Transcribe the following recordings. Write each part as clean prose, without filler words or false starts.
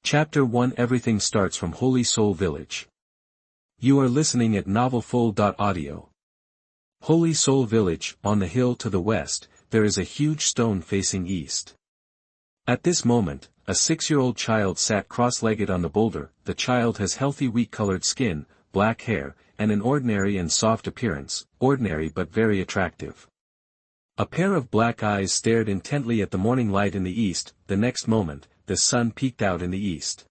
Chapter 1 Everything starts from Holy Soul Village. You are listening at novelfull.audio. Holy Soul Village, on the hill to the west, there is a huge stone facing east. At this moment, a 6-year-old child sat cross-legged on the boulder. The child has healthy wheat-colored skin, black hair, and an ordinary and soft appearance, ordinary but very attractive. A pair of black eyes stared intently at the morning light in the east. The next moment, the sun peeked out in the east.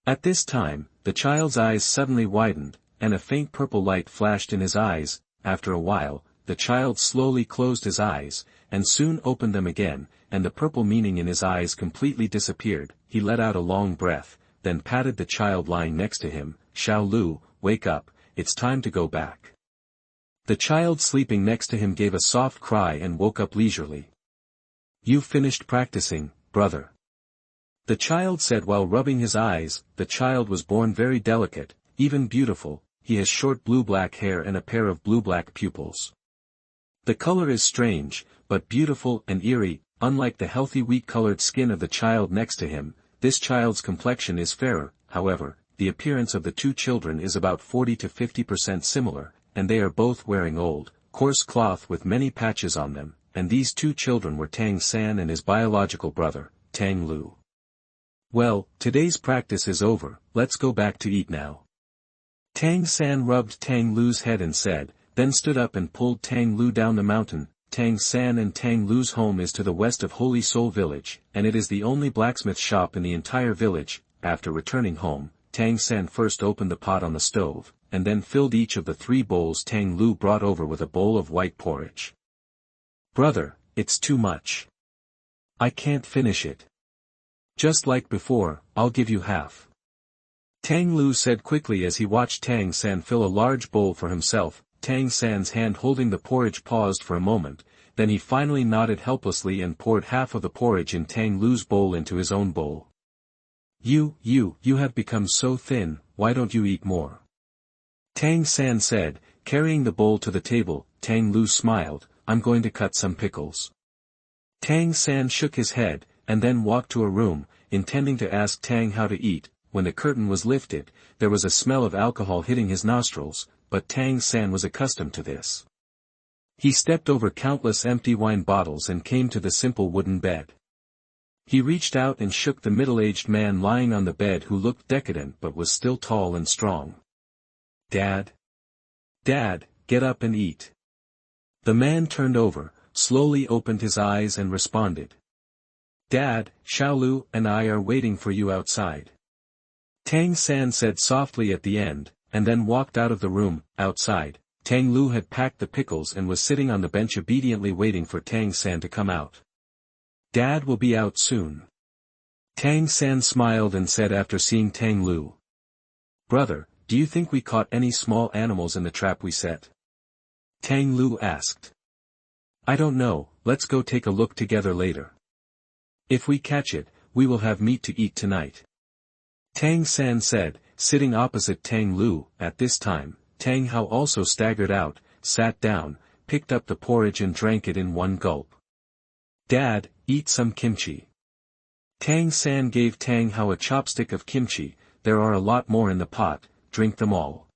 At this time, the child's eyes suddenly widened, and a faint purple light flashed in his eyes. After a while, the child slowly closed his eyes, and soon opened them again, and the purple meaning in his eyes completely disappeared. He let out a long breath, then patted the child lying next to him. "Xiao Lu, wake up, it's time to go back." The child sleeping next to him gave a soft cry and woke up leisurely. "You finished practicing, brother?" The child said while rubbing his eyes. The child was born very delicate, even beautiful. He has short blue-black hair and a pair of blue-black pupils. The color is strange, but beautiful and eerie. Unlike the healthy wheat-colored skin of the child next to him, this child's complexion is fairer. However, the appearance of the two children is about 40 to 50% similar, and they are both wearing old, coarse cloth with many patches on them, and these two children were Dou San and his biological brother, Dou Lu. "Well, today's practice is over, let's go back to eat now." Dou San rubbed Dou Lu's head and said, then stood up and pulled Dou Lu down the mountain. Dou San and Dou Lu's home is to the west of Holy Soul Village, and it is the only blacksmith shop in the entire village. After returning home, Dou San first opened the pot on the stove, and then filled each of the 3 bowls Dou Lu brought over with a bowl of white porridge. "Brother, it's too much. I can't finish it." "Just like before, I'll give you half," Dou Lu said quickly as he watched Dou San fill a large bowl for himself. Dou San's hand holding the porridge paused for a moment, then he finally nodded helplessly and poured half of the porridge in Dou Lu's bowl into his own bowl. You have become so thin, why don't you eat more?" Dou San said, carrying the bowl to the table. Dou Lu smiled, "I'm going to cut some pickles." Dou San shook his head, and then walked to a room, intending to ask Dou how to eat. When the curtain was lifted, there was a smell of alcohol hitting his nostrils, but Dou San was accustomed to this. He stepped over countless empty wine bottles and came to the simple wooden bed. He reached out and shook the middle-aged man lying on the bed who looked decadent but was still tall and strong. Dad, get up and eat." The man turned over, slowly opened his eyes and responded. "Dad, Xiao Lu and I are waiting for you outside," Dou San said softly at the end, and then walked out of the room. Outside, Dou Lu had packed the pickles and was sitting on the bench obediently waiting for Dou San to come out. "Dad will be out soon." Dou San smiled and said after seeing Dou Lu. "Brother, do you think we caught any small animals in the trap we set?" Dou Lu asked. "I don't know, let's go take a look together later. If we catch it, we will have meat to eat tonight," Dou San said, sitting opposite Dou Lu. At this time, Dou Hao also staggered out, sat down, picked up the porridge and drank it in one gulp. "Dad, eat some kimchi." Dou San gave Dou Hao a chopstick of kimchi. "There are a lot more in the pot, drink them all."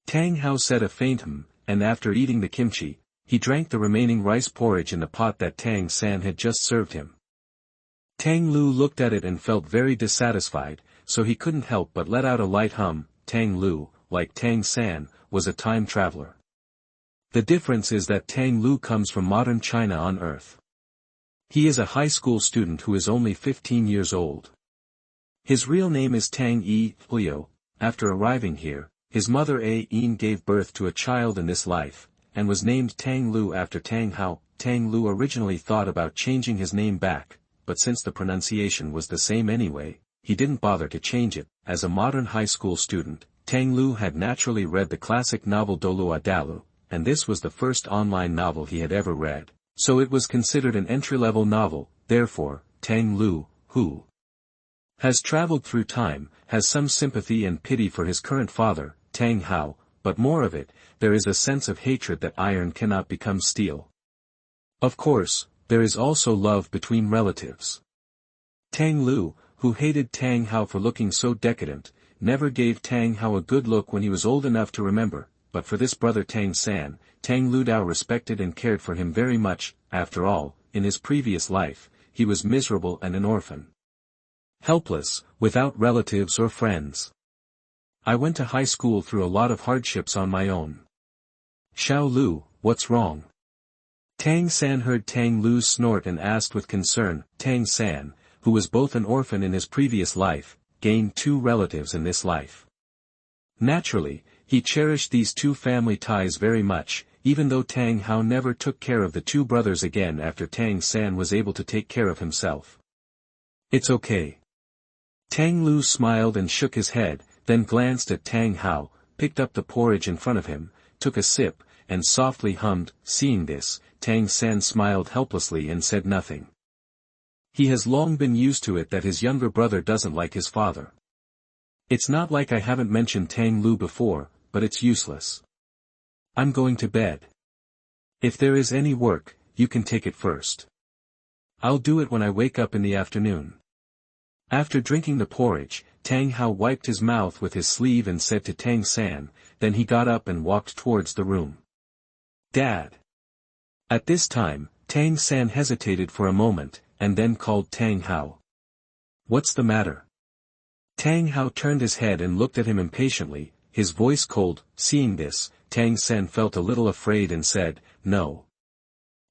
Dou Hao said a faint and after eating the kimchi, he drank the remaining rice porridge in the pot that Dou San had just served him. Dou Lu looked at it and felt very dissatisfied, so he couldn't help but let out a light hum. Dou Lu, like Dou San, was a time traveler. The difference is that Dou Lu comes from modern China on Earth. He is a high school student who is only 15 years old. His real name is Dou Yi. After arriving here, his mother Yin gave birth to a child in this life, and was named Dou Lu after Dou Hao. Dou Lu originally thought about changing his name back, but since the pronunciation was the same anyway, he didn't bother to change it. As a modern high school student, Dou Lu had naturally read the classic novel DouluoDalu, and this was the first online novel he had ever read, so it was considered an entry-level novel. Therefore, Dou Lu, who has traveled through time, has some sympathy and pity for his current father, Dou Hao, but more of it, there is a sense of hatred that iron cannot become steel. Of course, there is also love between relatives. Dou Lu, who hated Tang Hao for looking so decadent, never gave Tang Hao a good look when he was old enough to remember, but for this brother Tang San, Tang Ludao respected and cared for him very much. After all, in his previous life, he was miserable and an orphan. Helpless, without relatives or friends. I went to high school through a lot of hardships on my own. Xiao Lu, what's wrong? Tang San heard Tang Lu's snort and asked with concern. Tang San, who was both an orphan in his previous life, gained 2 relatives in this life. Naturally, he cherished these 2 family ties very much, even though Tang Hao never took care of the 2 brothers again after Tang San was able to take care of himself. It's okay. Tang Lu smiled and shook his head, then glanced at Tang Hao, picked up the porridge in front of him, took a sip, and softly hummed. Seeing this, Tang San smiled helplessly and said nothing. He has long been used to it that his younger brother doesn't like his father. It's not like I haven't mentioned Tang Lu before, but it's useless. I'm going to bed. If there is any work, you can take it first. I'll do it when I wake up in the afternoon. After drinking the porridge, Tang Hao wiped his mouth with his sleeve and said to Tang San, then he got up and walked towards the room. Dad. At this time, Tang San hesitated for a moment, and then called Tang Hao. What's the matter? Tang Hao turned his head and looked at him impatiently, his voice cold. Seeing this, Tang San felt a little afraid and said, no.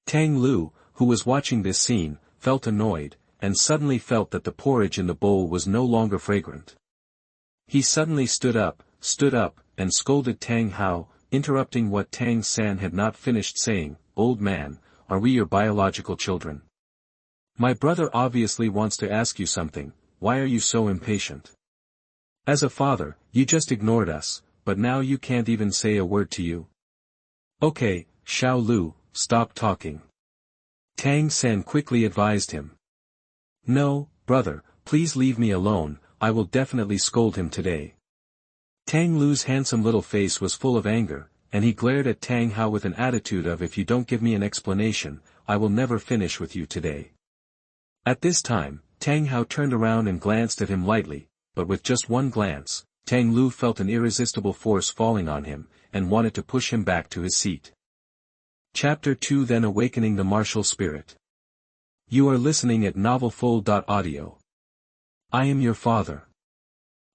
Tang Lu, who was watching this scene, felt annoyed, and suddenly felt that the porridge in the bowl was no longer fragrant. He suddenly stood up, and scolded Tang Hao, interrupting what Tang San had not finished saying. Old man, are we your biological children? My brother obviously wants to ask you something. Why are you so impatient? As a father, you just ignored us, but now you can't even say a word to you. Okay, Xiao Lu, stop talking. Tang San quickly advised him. No, brother, please leave me alone, I will definitely scold him today. Tang Lu's handsome little face was full of anger, and he glared at Tang Hao with an attitude of if you don't give me an explanation, I will never finish with you today. At this time, Tang Hao turned around and glanced at him lightly, but with just one glance, Tang Lu felt an irresistible force falling on him, and wanted to push him back to his seat. Chapter 2 Then Awakening the Martial Spirit. You are listening at novelfull.audio. I am your father.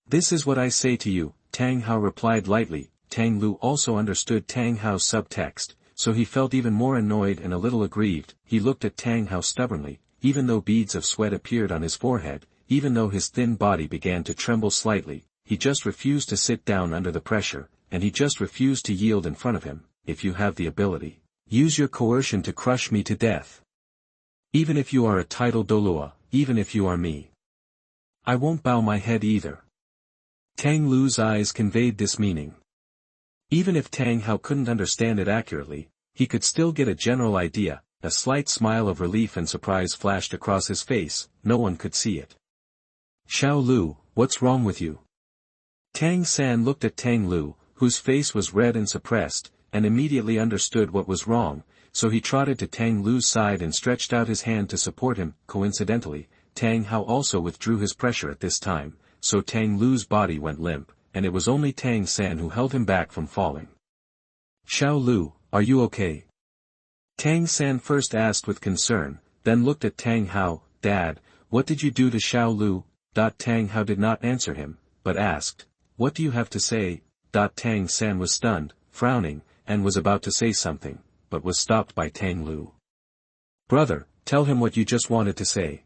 This is what I say to you, Tang Hao replied lightly. Tang Lu also understood Tang Hao's subtext, so he felt even more annoyed and a little aggrieved. He looked at Tang Hao stubbornly, even though beads of sweat appeared on his forehead, even though his thin body began to tremble slightly, he just refused to sit down under the pressure, and he just refused to yield in front of him. If you have the ability, use your coercion to crush me to death. Even if you are a titled Douluo, even if you are me. I won't bow my head either. Tang Lu's eyes conveyed this meaning. Even if Tang Hao couldn't understand it accurately, he could still get a general idea. A slight smile of relief and surprise flashed across his face, no one could see it. Xiao Lu, what's wrong with you? Tang San looked at Tang Lu, whose face was red and suppressed, and immediately understood what was wrong, so he trotted to Tang Lu's side and stretched out his hand to support him. Coincidentally, Tang Hao also withdrew his pressure at this time, so Tang Lu's body went limp, and it was only Tang San who held him back from falling. Xiao Lu, are you okay? Tang San first asked with concern, then looked at Tang Hao. Dad, what did you do to Xiao Lu? Tang Hao did not answer him, but asked, what do you have to say? Tang San was stunned, frowning, and was about to say something, but was stopped by Tang Lu. Brother, tell him what you just wanted to say.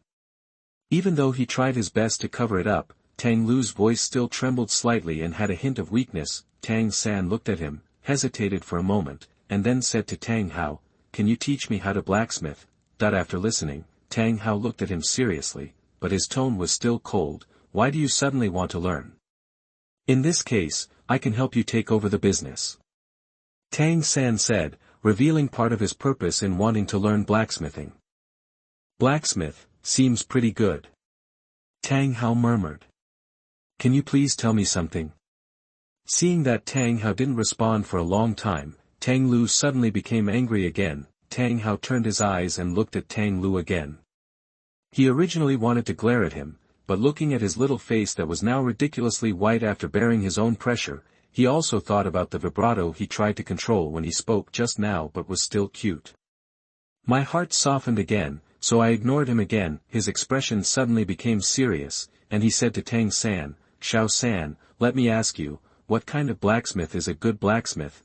Even though he tried his best to cover it up, Tang Lu's voice still trembled slightly and had a hint of weakness. Tang San looked at him, hesitated for a moment, and then said to Tang Hao, can you teach me how to blacksmith? After listening, Tang Hao looked at him seriously, but his tone was still cold. Why do you suddenly want to learn? In this case, I can help you take over the business. Tang San said, revealing part of his purpose in wanting to learn blacksmithing. Blacksmith, seems pretty good. Tang Hao murmured. Can you please tell me something? Seeing that Tang Hao didn't respond for a long time, Tang Lu suddenly became angry again. Tang Hao turned his eyes and looked at Tang Lu again. He originally wanted to glare at him, but looking at his little face that was now ridiculously white after bearing his own pressure, he also thought about the vibrato he tried to control when he spoke just now but was still cute. My heart softened again, so I ignored him again. His expression suddenly became serious, and he said to Tang San, "Xiao San, let me ask you, what kind of blacksmith is a good blacksmith?"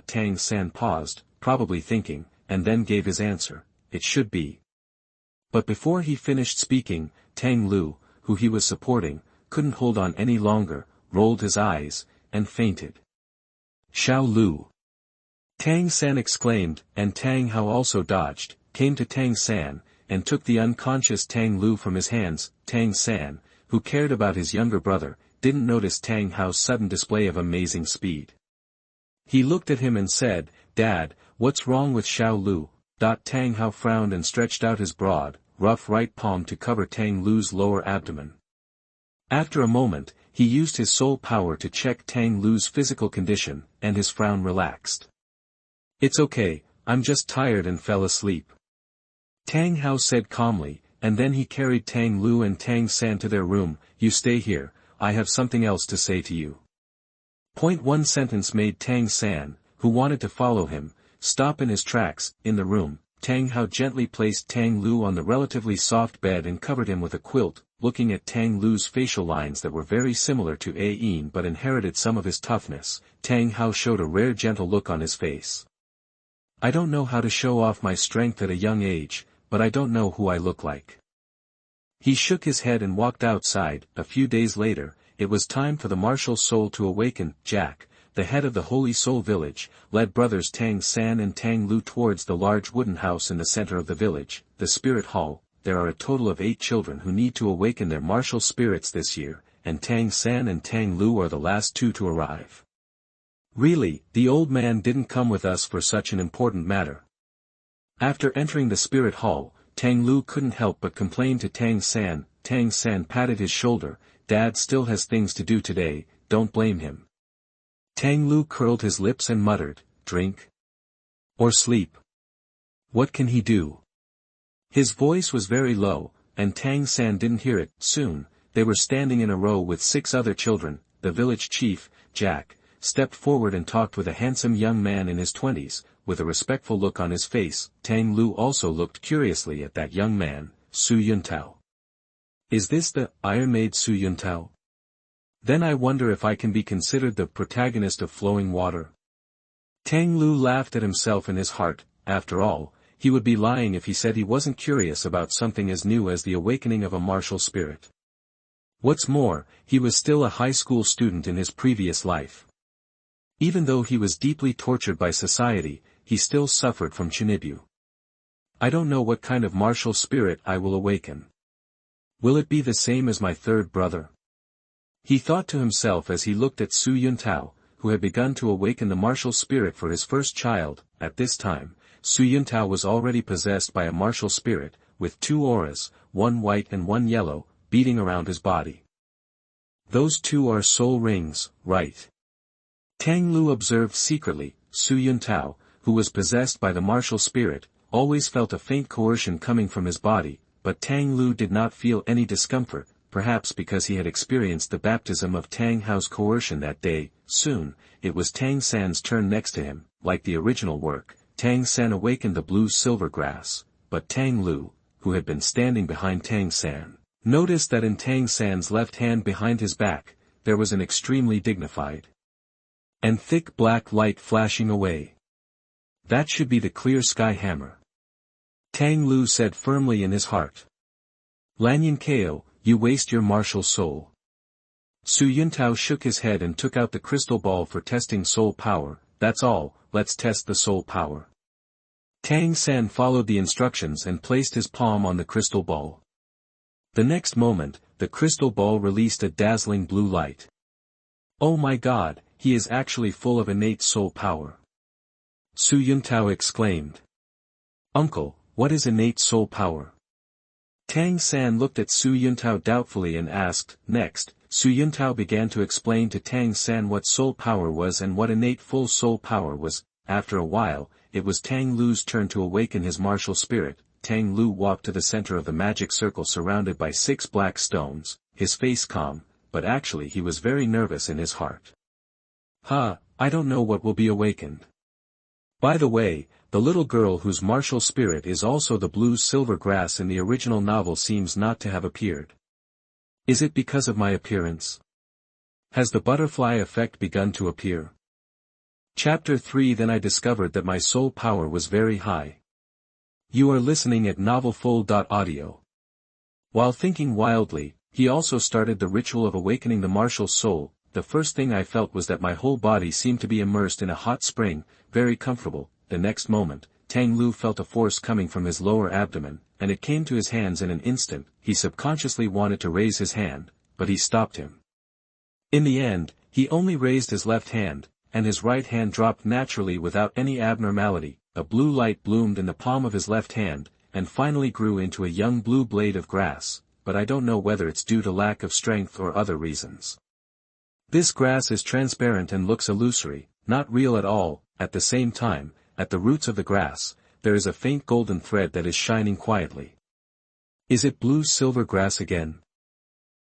Tang San paused, probably thinking, and then gave his answer, "It should be." But before he finished speaking, Tang Lu, who he was supporting, couldn't hold on any longer, rolled his eyes, and fainted. "Xiao Lu!" Tang San exclaimed, and Tang Hao also dodged, came to Tang San, and took the unconscious Tang Lu from his hands. Tang San, who cared about his younger brother, didn't notice Tang Hao's sudden display of amazing speed. He looked at him and said, "Dad, what's wrong with Xiao Lu?" Tang Hao frowned and stretched out his broad, rough right palm to cover Tang Lu's lower abdomen. After a moment, he used his soul power to check Tang Lu's physical condition, and his frown relaxed. "It's okay, I'm just tired and fell asleep," Tang Hao said calmly, and then he carried Tang Lu and Tang San to their room. "You stay here, I have something else to say to you." One sentence made Tang San, who wanted to follow him, stop in his tracks. In the room, Tang Hao gently placed Tang Lu on the relatively soft bed and covered him with a quilt. Looking at Tang Lu's facial lines that were very similar to Yin but inherited some of his toughness, Tang Hao showed a rare gentle look on his face. "I don't know how to show off my strength at a young age, but I don't know who I look like." He shook his head and walked outside. A few days later, it was time for the martial soul to awaken. Jack, the head of the Holy Soul village, led brothers Tang San and Tang Lu towards the large wooden house in the center of the village, the Spirit Hall. There are a total of 8 children who need to awaken their martial spirits this year, and Tang San and Tang Lu are the last 2 to arrive. Really, the old man didn't come with us for such an important matter. After entering the Spirit Hall, Tang Lu couldn't help but complain to Tang San. Tang San patted his shoulder. "Dad still has things to do today, don't blame him." Tang Lu curled his lips and muttered, "Drink? Or sleep? What can he do?" His voice was very low, and Tang San didn't hear it. Soon, they were standing in a row with 6 other children. The village chief, Jack, stepped forward and talked with a handsome young man in his 20s, with a respectful look on his face. Tang Lu also looked curiously at that young man, Su Yuntao. "Is this the Iron Maid Su Yuntao? Then I wonder if I can be considered the protagonist of Flowing Water." Tang Lu laughed at himself in his heart. After all, he would be lying if he said he wasn't curious about something as new as the awakening of a martial spirit. What's more, he was still a high school student in his previous life. Even though he was deeply tortured by society, he still suffered from Chinibu. "I don't know what kind of martial spirit I will awaken. Will it be the same as my third brother?" He thought to himself as he looked at Su Yuntao, who had begun to awaken the martial spirit for his first child. At this time, Su Yuntao was already possessed by a martial spirit, with 2 auras, one white and one yellow, beating around his body. "Those 2 are soul rings, right?" Tang Lu observed secretly. Su Yuntao, who was possessed by the martial spirit, always felt a faint coercion coming from his body, but Tang Lu did not feel any discomfort, perhaps because he had experienced the baptism of Tang Hao's coercion that day. Soon, it was Tang San's turn next to him. Like the original work, Tang San awakened the blue silver grass, but Tang Lu, who had been standing behind Tang San, noticed that in Tang San's left hand behind his back, there was an extremely dignified and thick black light flashing away. "That should be the clear sky hammer," Tang Lu said firmly in his heart. "Lanyan Kao, you waste your martial soul." Su Yuntao shook his head and took out the crystal ball for testing soul power. "That's all, let's test the soul power." Tang San followed the instructions and placed his palm on the crystal ball. The next moment, the crystal ball released a dazzling blue light. "Oh my God, he is actually full of innate soul power!" Su Yuntao exclaimed. "Uncle, what is innate soul power?" Tang San looked at Su Yuntao doubtfully and asked. Next, Su Yuntao began to explain to Tang San what soul power was and what innate full soul power was. After a while, it was Tang Lu's turn to awaken his martial spirit. Tang Lu walked to the center of the magic circle surrounded by 6 black stones. his face calm, but actually he was very nervous in his heart. I don't know what will be awakened. By the way, the little girl whose martial spirit is also the blue silver grass in the original novel seems not to have appeared. Is it because of my appearance? Has the butterfly effect begun to appear? Chapter 3 Then I discovered that my soul power was very high. You are listening at NovelFull.audio. While thinking wildly, he also started the ritual of awakening the martial soul. The first thing I felt was that my whole body seemed to be immersed in a hot spring, very comfortable. The next moment, Tang Lu felt a force coming from his lower abdomen, and it came to his hands in an instant. He subconsciously wanted to raise his hand, but he stopped him. In the end, he only raised his left hand, and his right hand dropped naturally without any abnormality. A blue light bloomed in the palm of his left hand, and finally grew into a young blue blade of grass, but I don't know whether it's due to lack of strength or other reasons. This grass is transparent and looks illusory, not real at all. At the same time, at the roots of the grass, there is a faint golden thread that is shining quietly. Is it blue-silver grass again?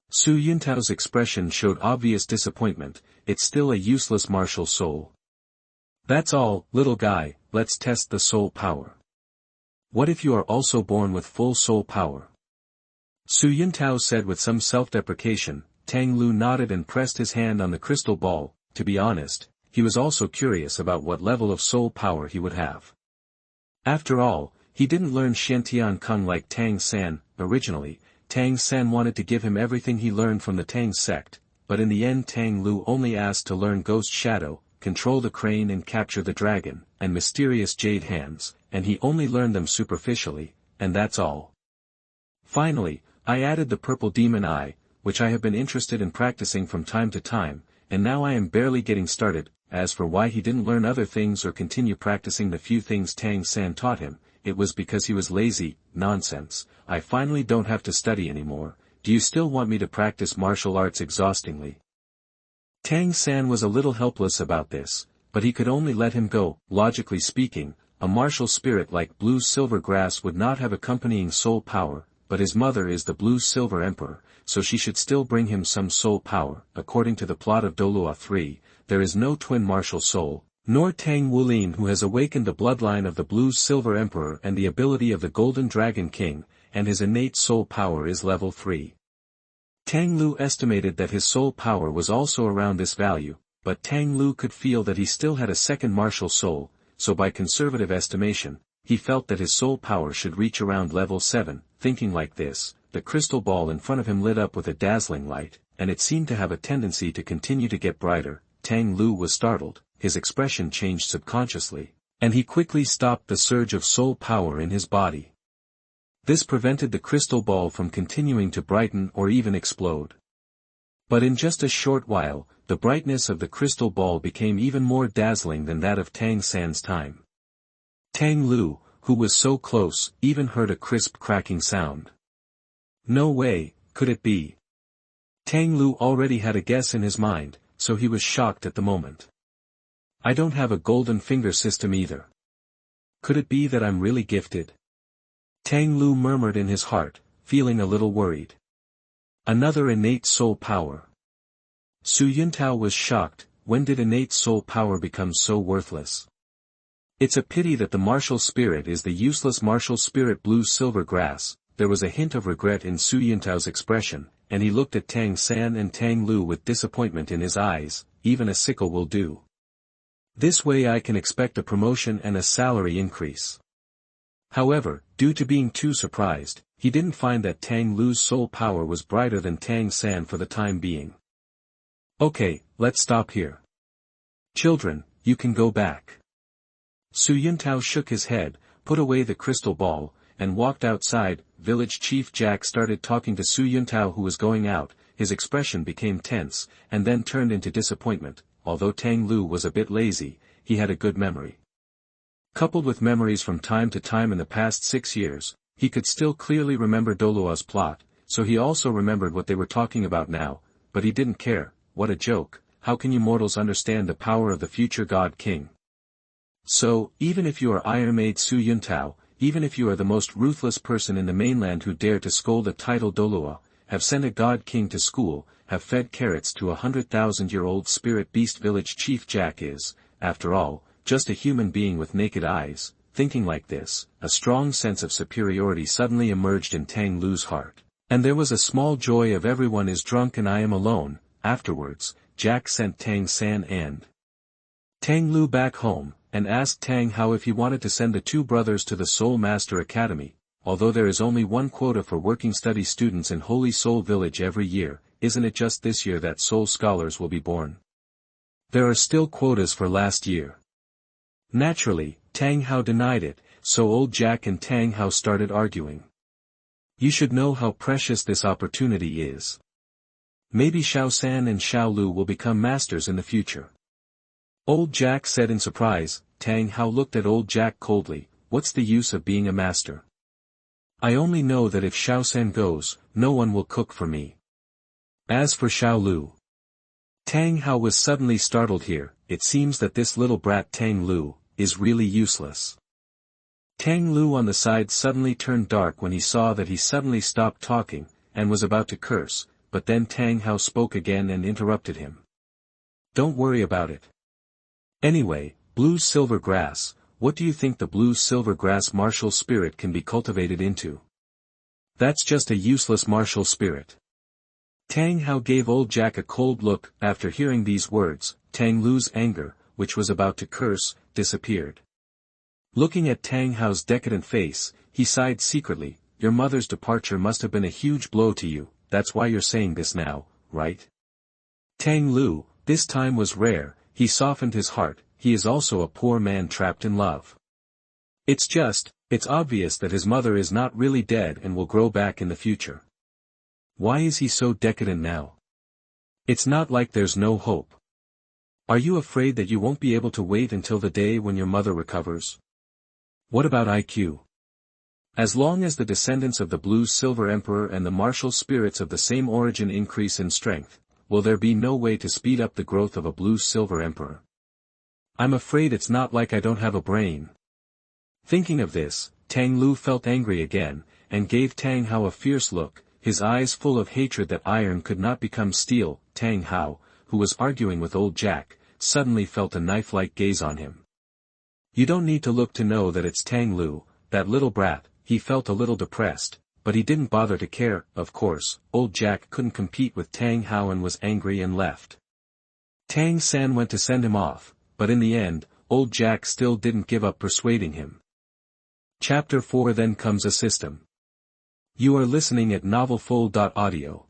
Su Yuntao's expression showed obvious disappointment. It's still a useless martial soul. That's all, little guy, let's test the soul power. What if you are also born with full soul power? Su Yuntao said with some self-deprecation. Tang Lu nodded and pressed his hand on the crystal ball. To be honest, he was also curious about what level of soul power he would have. After all, he didn't learn Xiantian Kung like Tang San. Originally, Tang San wanted to give him everything he learned from the Tang sect, but in the end Tang Lu only asked to learn Ghost Shadow, control the crane and capture the dragon, and mysterious jade hands, and he only learned them superficially, and that's all. Finally, I added the purple demon eye, which I have been interested in practicing from time to time, and now I am barely getting started. As for why he didn't learn other things or continue practicing the few things Tang San taught him, it was because he was lazy. Nonsense, I finally don't have to study anymore. Do you still want me to practice martial arts exhaustingly? Tang San was a little helpless about this, but he could only let him go. Logically speaking, a martial spirit like blue-silver grass would not have accompanying soul power, but his mother is the blue-silver emperor, so she should still bring him some soul power. According to the plot of Douluo 3, there is no twin martial soul, nor Tang Wulin who has awakened the bloodline of the blue-silver emperor and the ability of the golden dragon king, and his innate soul power is level 3. Tang Lu estimated that his soul power was also around this value, but Tang Lu could feel that he still had a second martial soul, so by conservative estimation, he felt that his soul power should reach around level 7. Thinking like this, the crystal ball in front of him lit up with a dazzling light, and it seemed to have a tendency to continue to get brighter. Tang Lu was startled, his expression changed subconsciously, and he quickly stopped the surge of soul power in his body. This prevented the crystal ball from continuing to brighten or even explode. But in just a short while, the brightness of the crystal ball became even more dazzling than that of Tang San's time. Tang Lu, who was so close, even heard a crisp cracking sound. No way, could it be? Tang Lu already had a guess in his mind, so he was shocked at the moment. I don't have a golden finger system either. Could it be that I'm really gifted? Tang Lu murmured in his heart, feeling a little worried. Another innate soul power. Su Yuntao was shocked. When did innate soul power become so worthless? It's a pity that the martial spirit is the useless martial spirit blue-silver grass. There was a hint of regret in Su Yuntao's expression, and he looked at Tang San and Tang Lu with disappointment in his eyes. Even a sickle will do. This way I can expect a promotion and a salary increase. However, due to being too surprised, he didn't find that Tang Lu's soul power was brighter than Tang San for the time being. Okay, let's stop here. Children, you can go back. Su Yuntao shook his head, put away the crystal ball, and walked outside. Village Chief Jack started talking to Su Yuntao who was going out. His expression became tense, and then turned into disappointment. Although Tang Lu was a bit lazy, he had a good memory. Coupled with memories from time to time in the past 6 years, he could still clearly remember Douluo's plot, so he also remembered what they were talking about now, but he didn't care. What a joke, how can you mortals understand the power of the future God King? So, even if you are Iron Maid Su Yuntao, even if you are the most ruthless person in the mainland who dare to scold a title Douluo, have sent a god king to school, have fed carrots to 100,000-year-old spirit beast village chief. Jack is, after all, just a human being with naked eyes. Thinking like this, a strong sense of superiority suddenly emerged in Tang Lu's heart. And there was a small joy of everyone is drunk and I am alone. Afterwards, Jack sent Tang San and Tang Lu back home, and asked Tang Hao if he wanted to send the two brothers to the Soul Master Academy. Although there is only one quota for working study students in Holy Soul Village every year, isn't it just this year that soul scholars will be born? There are still quotas for last year. Naturally, Tang Hao denied it, so old Jack and Tang Hao started arguing. You should know how precious this opportunity is. Maybe Xiao San and Xiao Lu will become masters in the future. Old Jack said in surprise. Tang Hao looked at old Jack coldly. What's the use of being a master? I only know that if Xiao San goes, no one will cook for me. As for Xiao Lu. Tang Hao was suddenly startled here. It seems that this little brat Tang Lu is really useless. Tang Lu on the side suddenly turned dark when he saw that he suddenly stopped talking, and was about to curse, but then Tang Hao spoke again and interrupted him. Don't worry about it. Anyway, blue silver grass, what do you think the blue silver grass martial spirit can be cultivated into? That's just a useless martial spirit. Tang Hao gave old Jack a cold look. After hearing these words, Tang Lu's anger, which was about to curse, disappeared. Looking at Tang Hao's decadent face, he sighed secretly. Your mother's departure must have been a huge blow to you, that's why you're saying this now, right? Tang Lu, this time was rare, he softened his heart. He is also a poor man trapped in love. It's obvious that his mother is not really dead and will grow back in the future. Why is he so decadent now? It's not like there's no hope. Are you afraid that you won't be able to wait until the day when your mother recovers? What about IQ? As long as the descendants of the Blue Silver Emperor and the martial spirits of the same origin increase in strength, will there be no way to speed up the growth of a Blue Silver Emperor? I'm afraid it's not like I don't have a brain. Thinking of this, Tang Lu felt angry again, and gave Tang Hao a fierce look, his eyes full of hatred that iron could not become steel. Tang Hao, who was arguing with old Jack, suddenly felt a knife-like gaze on him. You don't need to look to know that it's Tang Lu, that little brat. He felt a little depressed, but he didn't bother to care. Of course, old Jack couldn't compete with Tang Hao and was angry and left. Tang San went to send him off, but in the end, old Jack still didn't give up persuading him. Chapter 4. Then comes a system. You are listening at MaleProtagonist.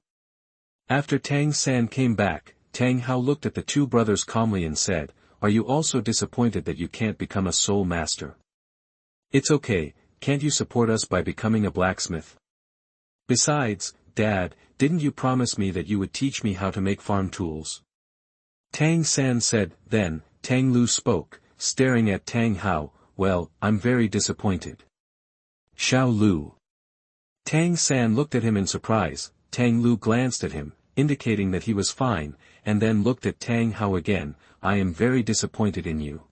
After Tang San came back, Tang Hao looked at the two brothers calmly and said, Are you also disappointed that you can't become a soul master? It's okay, can't you support us by becoming a blacksmith? Besides, Dad, didn't you promise me that you would teach me how to make farm tools? Tang San said. Then, Tang Lu spoke, staring at Tang Hao, Well, I'm very disappointed. Xiao Lu. Tang San looked at him in surprise. Tang Lu glanced at him, indicating that he was fine, and then looked at Tang Hao again. I am very disappointed in you.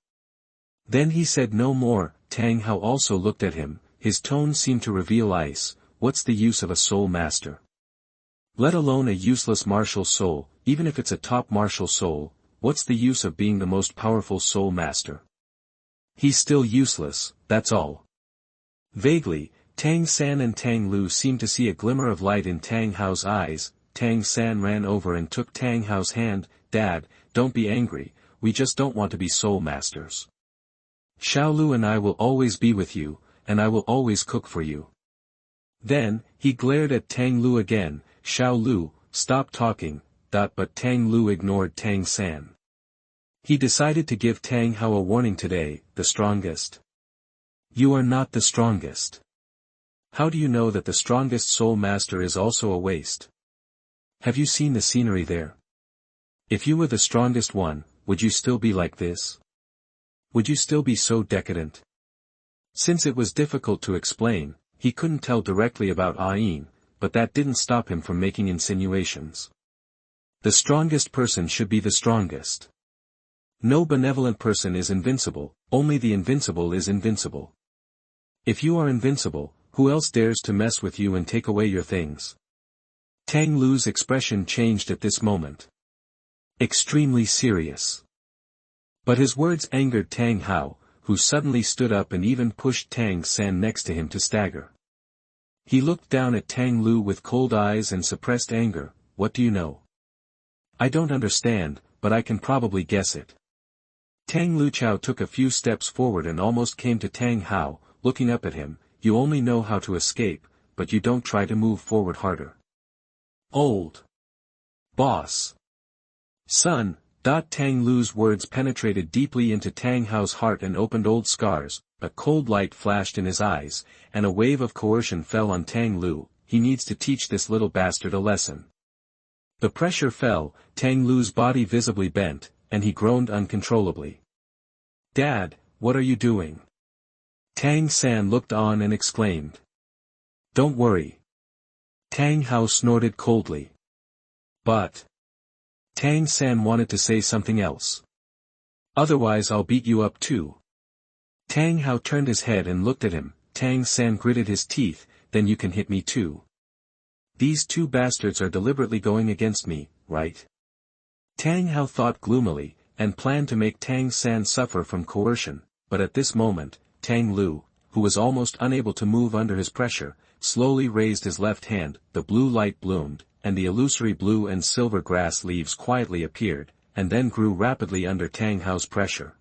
Then he said no more. Tang Hao also looked at him, his tone seemed to reveal ice. What's the use of a soul master? Let alone a useless martial soul, even if it's a top martial soul, what's the use of being the most powerful soul master? He's still useless, that's all. Vaguely, Tang San and Tang Lu seemed to see a glimmer of light in Tang Hao's eyes. Tang San ran over and took Tang Hao's hand. Dad, don't be angry, we just don't want to be soul masters. Xiao Lu and I will always be with you, and I will always cook for you. Then, he glared at Tang Lu again. Xiao Lu, stop talking. But Tang Lu ignored Tang San. He decided to give Tang Hao a warning today. The strongest. You are not the strongest. How do you know that the strongest soul master is also a waste? Have you seen the scenery there? If you were the strongest one, would you still be like this? Would you still be so decadent? Since it was difficult to explain, he couldn't tell directly about Ayin, but that didn't stop him from making insinuations. The strongest person should be the strongest. No benevolent person is invincible, only the invincible is invincible. If you are invincible, who else dares to mess with you and take away your things? Tang Lu's expression changed at this moment. Extremely serious. But his words angered Tang Hao, who suddenly stood up and even pushed Tang San next to him to stagger. He looked down at Tang Lu with cold eyes and suppressed anger. What do you know? I don't understand, but I can probably guess it. Tang Luchao took a few steps forward and almost came to Tang Hao, looking up at him. You only know how to escape, but you don't try to move forward harder. Old boss. Son. Tang Lu's words penetrated deeply into Tang Hao's heart and opened old scars. A cold light flashed in his eyes, and a wave of coercion fell on Tang Lu. He needs to teach this little bastard a lesson. The pressure fell, Tang Lu's body visibly bent, and he groaned uncontrollably. Dad, what are you doing? Tang San looked on and exclaimed. Don't worry. Tang Hao snorted coldly. But Tang San wanted to say something else. Otherwise I'll beat you up too. Tang Hao turned his head and looked at him. Tang San gritted his teeth. Then you can hit me too. These two bastards are deliberately going against me, right? Tang Hao thought gloomily, and planned to make Tang San suffer from coercion, but at this moment, Tang Lu, who was almost unable to move under his pressure, slowly raised his left hand. The blue light bloomed, and the illusory blue and silver grass leaves quietly appeared, and then grew rapidly under Tang Hao's pressure.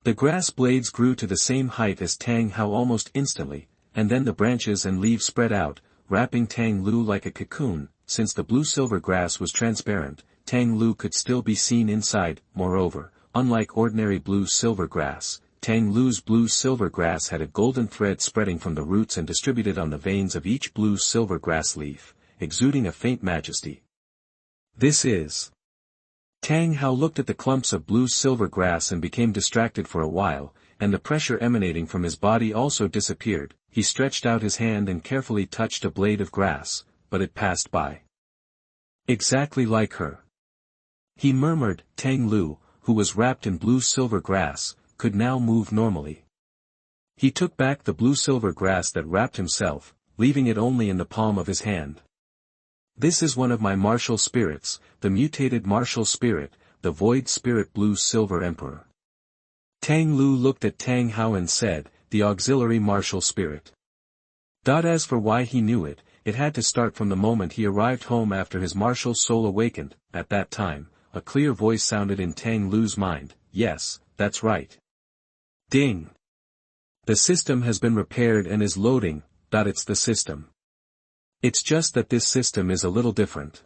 The grass blades grew to the same height as Tang Hao almost instantly, and then the branches and leaves spread out, wrapping Tang Lu like a cocoon. Since the blue-silver grass was transparent, Tang Lu could still be seen inside. Moreover, unlike ordinary blue-silver grass, Tang Lu's blue-silver grass had a golden thread spreading from the roots and distributed on the veins of each blue-silver grass leaf, exuding a faint majesty. This is... Tang Hao looked at the clumps of blue-silver grass and became distracted for a while, and the pressure emanating from his body also disappeared. He stretched out his hand and carefully touched a blade of grass, but it passed by. Exactly like her. He murmured. Tang Lu, who was wrapped in blue-silver grass, could now move normally. He took back the blue-silver grass that wrapped himself, leaving it only in the palm of his hand. This is one of my martial spirits, the mutated martial spirit, the void spirit blue-silver emperor. Tang Lu looked at Tang Hao and said, the auxiliary martial spirit. As for why he knew it, it had to start from the moment he arrived home after his martial soul awakened. At that time, a clear voice sounded in Tang Lu's mind. Yes, that's right. Ding. The system has been repaired and is loading. It's the system. It's just that this system is a little different.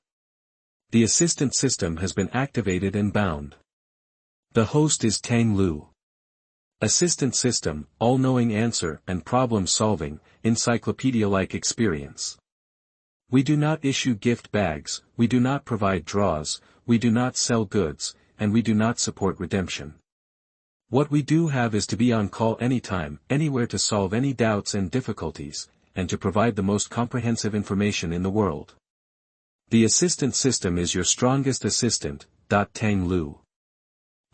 The assistant system has been activated and bound. The host is Tang Lu. Assistant system, all-knowing answer and problem-solving, encyclopedia-like experience. We do not issue gift bags, we do not provide draws, we do not sell goods, and we do not support redemption. What we do have is to be on call anytime, anywhere to solve any doubts and difficulties, and to provide the most comprehensive information in the world. The assistant system is your strongest assistant. Tang Lu.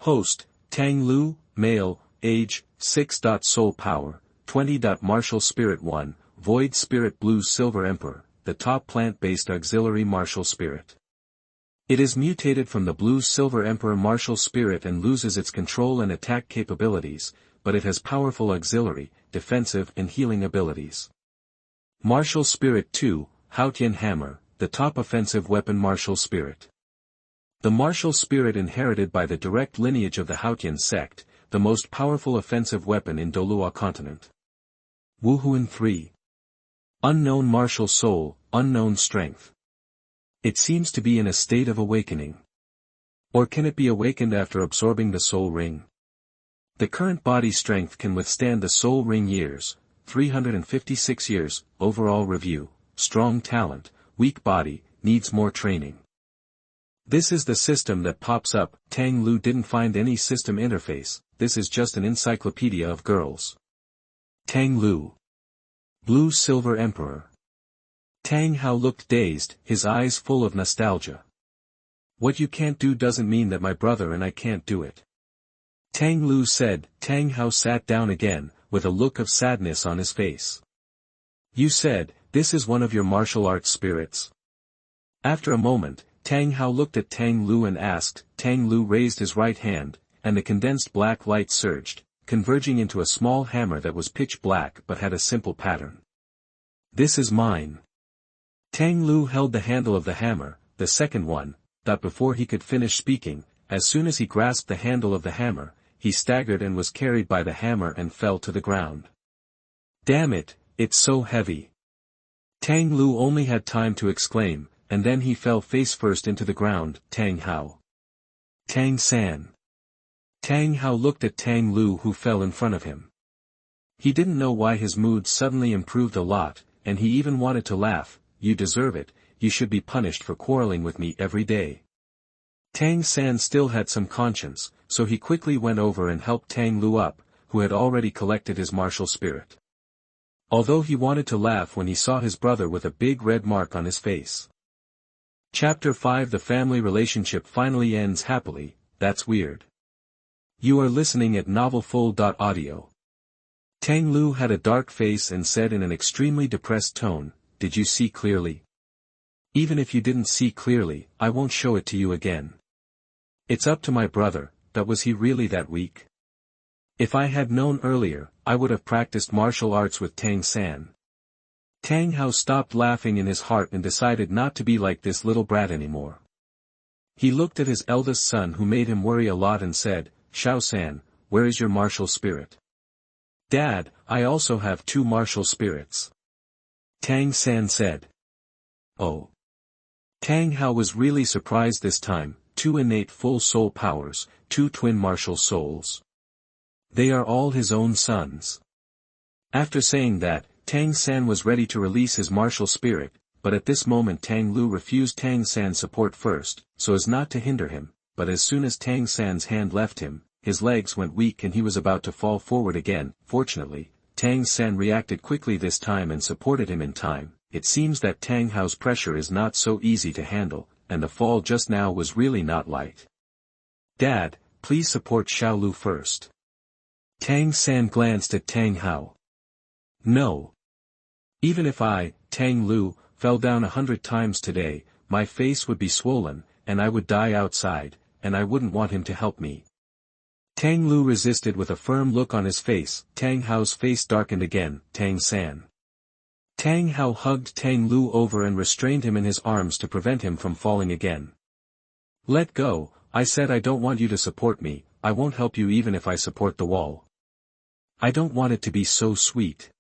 Host, Tang Lu, male, age, 6. Soul power, 20. Martial spirit 1, void spirit blue silver emperor, the top plant-based auxiliary martial spirit. It is mutated from the blue silver emperor martial spirit and loses its control and attack capabilities, but it has powerful auxiliary, defensive and healing abilities. Martial Spirit 2, Haotian Hammer, the top offensive weapon martial spirit. The martial spirit inherited by the direct lineage of the Haotian sect, the most powerful offensive weapon in Douluo continent. Wuhuan 3. Unknown martial soul, unknown strength. It seems to be in a state of awakening. Or can it be awakened after absorbing the soul ring? The current body strength can withstand the soul ring years, 356 years. Overall review, strong talent, weak body, needs more training. This is the system that pops up. Tang Lu didn't find any system interface, this is just an encyclopedia of girls. Tang Lu. Blue Silver Emperor. Tang Hao looked dazed, his eyes full of nostalgia. What you can't do doesn't mean that my brother and I can't do it. Tang Lu said. Tang Hao sat down again, with a look of sadness on his face. You said, this is one of your martial arts spirits? After a moment, Tang Hao looked at Tang Lu and asked. Tang Lu raised his right hand, and the condensed black light surged, converging into a small hammer that was pitch black but had a simple pattern. This is mine. Tang Lu held the handle of the hammer, the second one, but before he could finish speaking, as soon as he grasped the handle of the hammer, he staggered and was carried by the hammer and fell to the ground. Damn it, it's so heavy. Tang Lu only had time to exclaim, and then he fell face first into the ground. Tang Hao. Tang San. Tang Hao looked at Tang Lu who fell in front of him. He didn't know why his mood suddenly improved a lot, and he even wanted to laugh. You deserve it, you should be punished for quarreling with me every day. Tang San still had some conscience, so he quickly went over and helped Tang Lu up, who had already collected his martial spirit. Although he wanted to laugh when he saw his brother with a big red mark on his face. Chapter 5. The family relationship finally ends happily. That's weird. You are listening at MaleProtagonist. Tang Lu had a dark face and said in an extremely depressed tone, "Did you see clearly? Even if you didn't see clearly, I won't show it to you again. It's up to my brother, but was he really that weak? If I had known earlier, I would have practiced martial arts with Tang San." Tang Hao stopped laughing in his heart and decided not to be like this little brat anymore. He looked at his eldest son who made him worry a lot and said, "Xiao San, where is your martial spirit?" "Dad, I also have 2 martial spirits." Tang San said. Oh. Tang Hao was really surprised this time. 2 innate full soul powers, 2 twin martial souls. They are all his own sons. After saying that, Tang San was ready to release his martial spirit, but at this moment Tang Lu refused Tang San's support first, so as not to hinder him, but as soon as Tang San's hand left him, his legs went weak and he was about to fall forward again. Fortunately, Tang San reacted quickly this time and supported him in time. It seems that Tang Hao's pressure is not so easy to handle, and the fall just now was really not light. "Dad, please support Xiao Lu first." Tang San glanced at Tang Hao. "No. Even if I, Tang Lu, fell down 100 times today, my face would be swollen, and I would die outside, and I wouldn't want him to help me." Tang Lu resisted with a firm look on his face. Tang Hao's face darkened again. Tang San. Tang Hao hugged Tang Lu over and restrained him in his arms to prevent him from falling again. "Let go, I said I don't want you to support me, I won't help you even if I support the wall. I don't want it to be so sweet."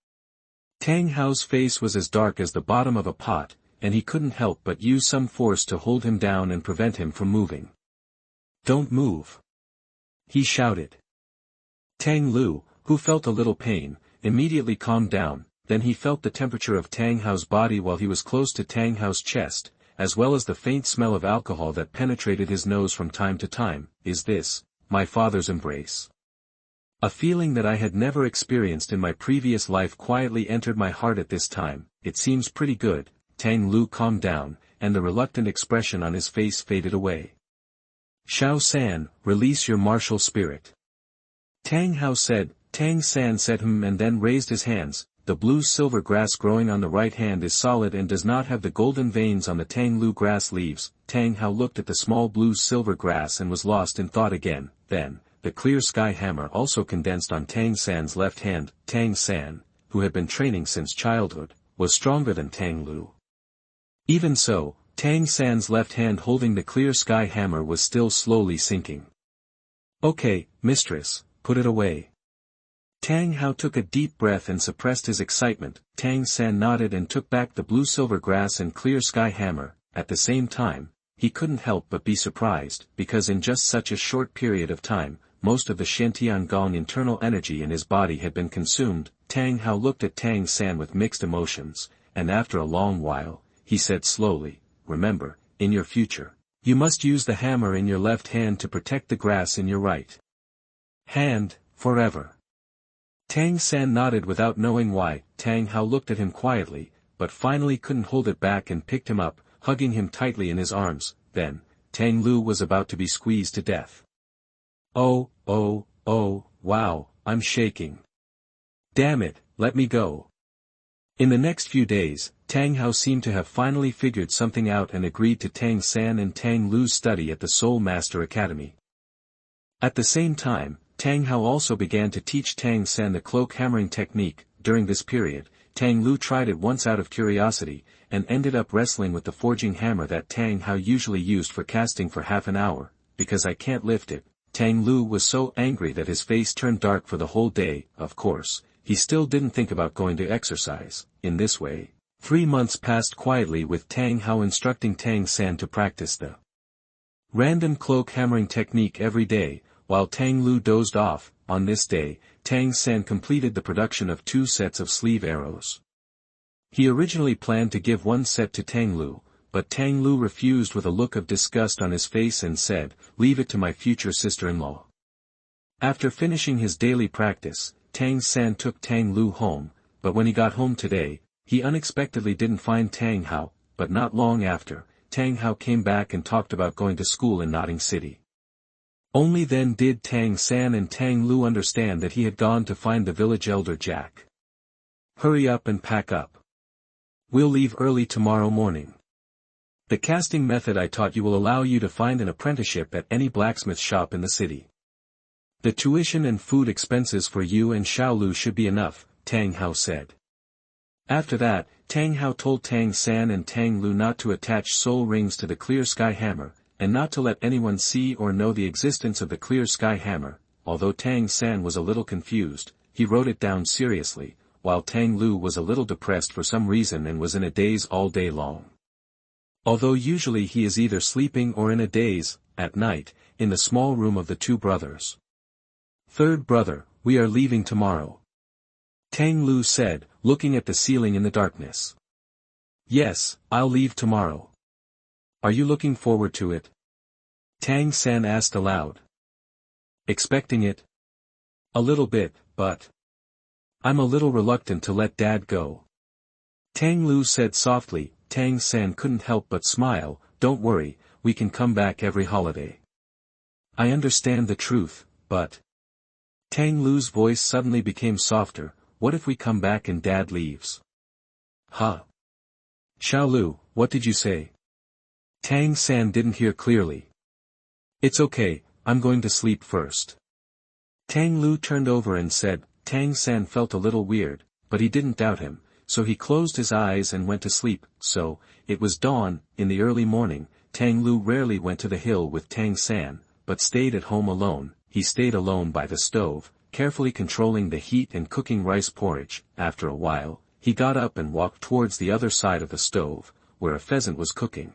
Tang Hao's face was as dark as the bottom of a pot, and he couldn't help but use some force to hold him down and prevent him from moving. "Don't move," he shouted. Tang Lu, who felt a little pain, immediately calmed down. Then he felt the temperature of Tang Hao's body while he was close to Tang Hao's chest, as well as the faint smell of alcohol that penetrated his nose from time to time. "Is this my father's embrace?" A feeling that I had never experienced in my previous life quietly entered my heart at this time. "It seems pretty good." Tang Lu calmed down, and the reluctant expression on his face faded away. "Xiao San, release your martial spirit." Tang Hao said. Tang San said and then raised his hands. The blue-silver grass growing on the right hand is solid and does not have the golden veins on the Tang Lu grass leaves. Tang Hao looked at the small blue-silver grass and was lost in thought again. Then, the clear sky hammer also condensed on Tang San's left hand. Tang San, who had been training since childhood, was stronger than Tang Lu. Even so, Tang San's left hand holding the clear sky hammer was still slowly sinking. "Okay, mistress, put it away." Tang Hao took a deep breath and suppressed his excitement. Tang San nodded and took back the blue-silver grass and clear sky hammer. At the same time, he couldn't help but be surprised, because in just such a short period of time, most of the Shantian Gong internal energy in his body had been consumed. Tang Hao looked at Tang San with mixed emotions, and after a long while, he said slowly, "Remember, in your future, you must use the hammer in your left hand to protect the grass in your right hand, forever." Tang San nodded without knowing why. Tang Hao looked at him quietly, but finally couldn't hold it back and picked him up, hugging him tightly in his arms. Then, Tang Lu was about to be squeezed to death. Oh, wow, I'm shaking. Damn it, let me go. In the next few days, Tang Hao seemed to have finally figured something out and agreed to Tang San and Tang Lu's study at the Soul Master Academy. At the same time, Tang Hao also began to teach Tang San the cloak hammering technique. During this period, Tang Lu tried it once out of curiosity, and ended up wrestling with the forging hammer that Tang Hao usually used for casting for half an hour. Because I can't lift it, Tang Lu was so angry that his face turned dark for the whole day. Of course, he still didn't think about going to exercise. In this way, 3 months passed quietly with Tang Hao instructing Tang San to practice the random cloak hammering technique every day, while Tang Lu dozed off. On this day, Tang San completed the production of 2 sets of sleeve arrows. He originally planned to give 1 set to Tang Lu, but Tang Lu refused with a look of disgust on his face and said, "Leave it to my future sister-in-law." After finishing his daily practice, Tang San took Tang Lu home, but when he got home today, he unexpectedly didn't find Tang Hao. But not long after, Tang Hao came back and talked about going to school in Notting City. Only then did Tang San and Tang Lu understand that he had gone to find the village elder Jack. "Hurry up and pack up. We'll leave early tomorrow morning. The casting method I taught you will allow you to find an apprenticeship at any blacksmith shop in the city. The tuition and food expenses for you and Xiaolu should be enough," Tang Hao said. After that, Tang Hao told Tang San and Tang Lu not to attach soul rings to the clear sky hammer, and not to let anyone see or know the existence of the clear sky hammer. Although Tang San was a little confused, he wrote it down seriously, while Tang Lu was a little depressed for some reason and was in a daze all day long. Although usually he is either sleeping or in a daze, at night, in the small room of the 2 brothers. "Third brother, we are leaving tomorrow," Tang Lu said, looking at the ceiling in the darkness. "Yes, I'll leave tomorrow. Are you looking forward to it?" Tang San asked aloud. "Expecting it?" "A little bit, but I'm a little reluctant to let Dad go," Tang Lu said softly. Tang San couldn't help but smile. "Don't worry, we can come back every holiday." "I understand the truth, but..." Tang Lu's voice suddenly became softer. "What if we come back and Dad leaves?" "Huh? Xiaolu, what did you say?" Tang San didn't hear clearly. "It's okay, I'm going to sleep first." Tang Lu turned over and said. Tang San felt a little weird, but he didn't doubt him, so he closed his eyes and went to sleep. So, it was dawn. In the early morning, Tang Lu rarely went to the hill with Tang San, but stayed at home alone. He stayed alone by the stove, carefully controlling the heat and cooking rice porridge. After a while, he got up and walked towards the other side of the stove, where a pheasant was cooking.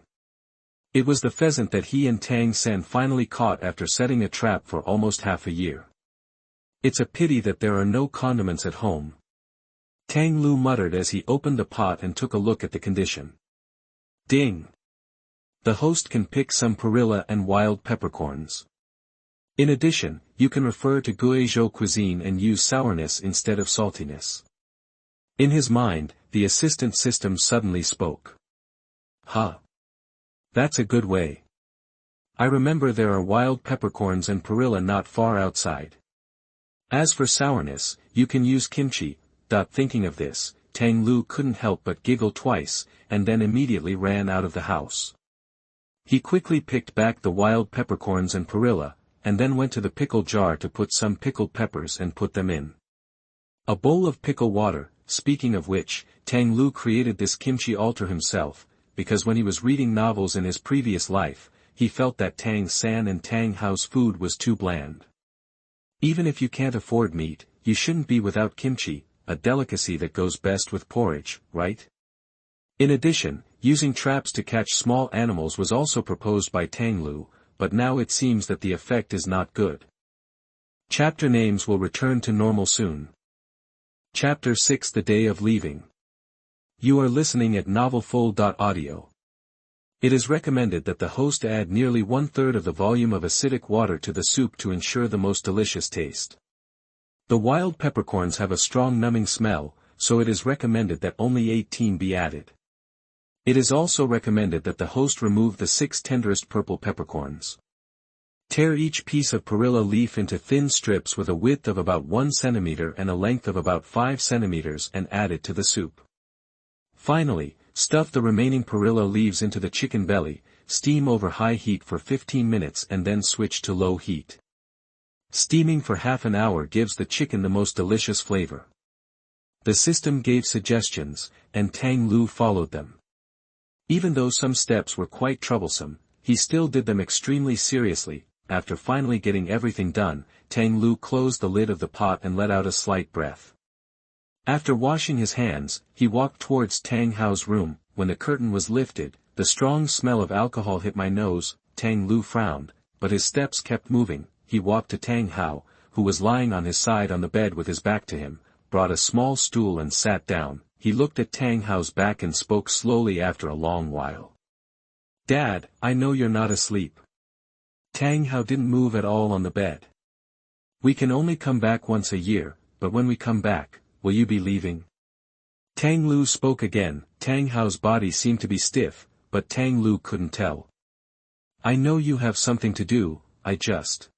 It was the pheasant that he and Tang San finally caught after setting a trap for almost half a year. "It's a pity that there are no condiments at home," Tang Lu muttered as he opened the pot and took a look at the condition. Ding! The host can pick some perilla and wild peppercorns. In addition, you can refer to Guizhou cuisine and use sourness instead of saltiness. In his mind, the assistant system suddenly spoke. "Huh. That's a good way. I remember there are wild peppercorns and perilla not far outside. As for sourness, you can use kimchi." Thinking of this, Tang Lu couldn't help but giggle twice, and then immediately ran out of the house. He quickly picked back the wild peppercorns and perilla, and then went to the pickle jar to put some pickled peppers and put them in a bowl of pickle water. Speaking of which, Tang Lu created this kimchi altar himself, because when he was reading novels in his previous life, he felt that Tang San and Tang Hao's food was too bland. Even if you can't afford meat, you shouldn't be without kimchi, a delicacy that goes best with porridge, right? In addition, using traps to catch small animals was also proposed by Tang Lu, but now it seems that the effect is not good. Chapter names will return to normal soon. Chapter 6: The Day of Leaving. You are listening at novelfull.audio. It is recommended that the host add nearly 1/3 of the volume of acidic water to the soup to ensure the most delicious taste. The wild peppercorns have a strong numbing smell, so it is recommended that only 18 be added. It is also recommended that the host remove the 6 tenderest purple peppercorns. Tear each piece of perilla leaf into thin strips with a width of about 1 cm and a length of about 5 cm and add it to the soup. Finally, stuff the remaining perilla leaves into the chicken belly, steam over high heat for 15 minutes and then switch to low heat. Steaming for half an hour gives the chicken the most delicious flavor. The system gave suggestions, and Tang Lu followed them. Even though some steps were quite troublesome, he still did them extremely seriously. After finally getting everything done, Tang Lu closed the lid of the pot and let out a slight breath. After washing his hands, he walked towards Tang Hao's room. When the curtain was lifted, the strong smell of alcohol hit my nose. Tang Lu frowned, but his steps kept moving. He walked to Tang Hao, who was lying on his side on the bed with his back to him, brought a small stool and sat down. He looked at Tang Hao's back and spoke slowly after a long while. "Dad, I know you're not asleep." Tang Hao didn't move at all on the bed. "We can only come back once a year, but when we come back, will you be leaving?" Tang Lu spoke again. Tang Hao's body seemed to be stiff, but Tang Lu couldn't tell. "I know you have something to do, I just..."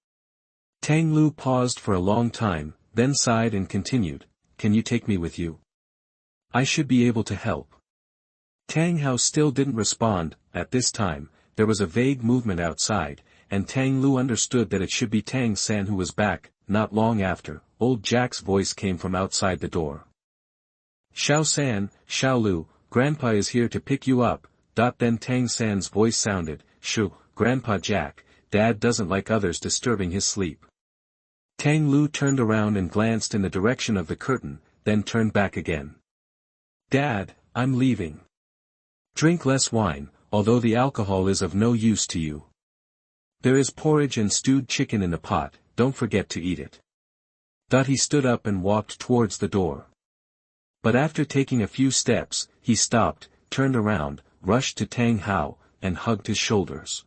Tang Lu paused for a long time, then sighed and continued, "Can you take me with you? I should be able to help." Tang Hao still didn't respond. At this time, there was a vague movement outside, and Tang Lu understood that it should be Tang San who was back. Not long after, old Jack's voice came from outside the door. "Xiao San, Xiao Lu, Grandpa is here to pick you up." Then Tang San's voice sounded, "Shoo, Grandpa Jack, Dad doesn't like others disturbing his sleep." Tang Lu turned around and glanced in the direction of the curtain, then turned back again. "Dad, I'm leaving. Drink less wine, although the alcohol is of no use to you. There is porridge and stewed chicken in the pot, don't forget to eat it." He stood up and walked towards the door. But after taking a few steps, he stopped, turned around, rushed to Tang Hao, and hugged his shoulders.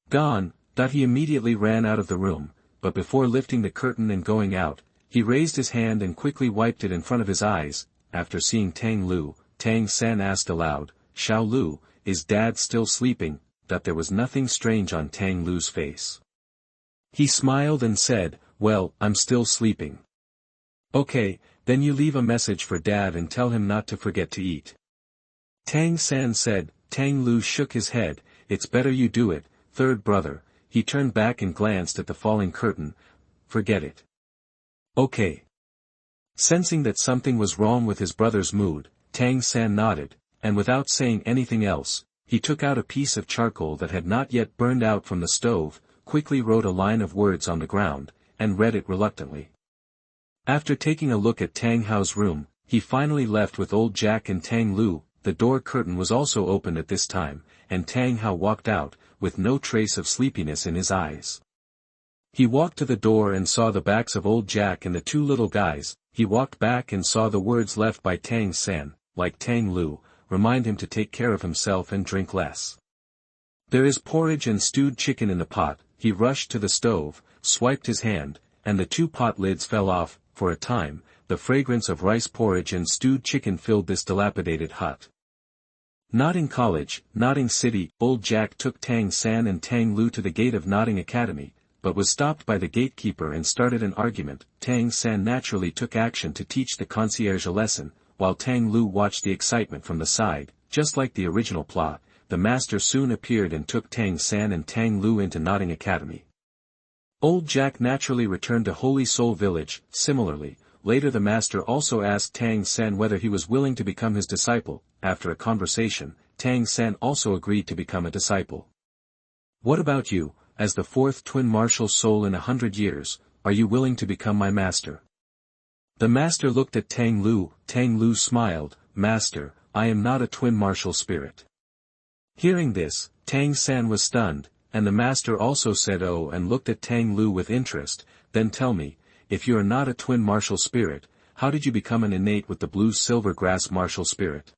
"Gone." He immediately ran out of the room, but before lifting the curtain and going out, he raised his hand and quickly wiped it in front of his eyes. After seeing Tang Lu, Tang San asked aloud, "Xiao Lu, is Dad still sleeping?" There was nothing strange on Tang Lu's face. He smiled and said, "Well, I'm still sleeping." "Okay, then you leave a message for Dad and tell him not to forget to eat." Tang San said. Tang Lu shook his head, "It's better you do it, third brother." He turned back and glanced at the falling curtain. "Forget it." "Okay." Sensing that something was wrong with his brother's mood, Tang San nodded, and without saying anything else, he took out a piece of charcoal that had not yet burned out from the stove, quickly wrote a line of words on the ground, and read it reluctantly. After taking a look at Tang Hao's room, he finally left with old Jack and Tang Lu. The door curtain was also opened at this time, and Tang Hao walked out, with no trace of sleepiness in his eyes. He walked to the door and saw the backs of old Jack and the two little guys. He walked back and saw the words left by Tang San, like Tang Lu, remind him to take care of himself and drink less. "There is porridge and stewed chicken in the pot." He rushed to the stove, swiped his hand, and the two pot lids fell off. For a time, the fragrance of rice porridge and stewed chicken filled this dilapidated hut. Nodding College, Nodding City. Old Jack took Tang San and Tang Lu to the gate of Nodding Academy, but was stopped by the gatekeeper and started an argument. Tang San naturally took action to teach the concierge a lesson, while Tang Lu watched the excitement from the side. Just like the original plot, the master soon appeared and took Tang San and Tang Lu into Nodding Academy. Old Jack naturally returned to Holy Soul Village. Similarly, later the master also asked Tang San whether he was willing to become his disciple. After a conversation, Tang San also agreed to become a disciple. "What about you, as the fourth twin martial soul in 100 years, are you willing to become my master?" The master looked at Tang Lu. Tang Lu smiled, "Master, I am not a twin martial spirit." Hearing this, Tang San was stunned, and the master also said "Oh," and looked at Tang Lu with interest. "Then tell me, if you are not a twin martial spirit, how did you become an innate with the blue silver grass martial spirit?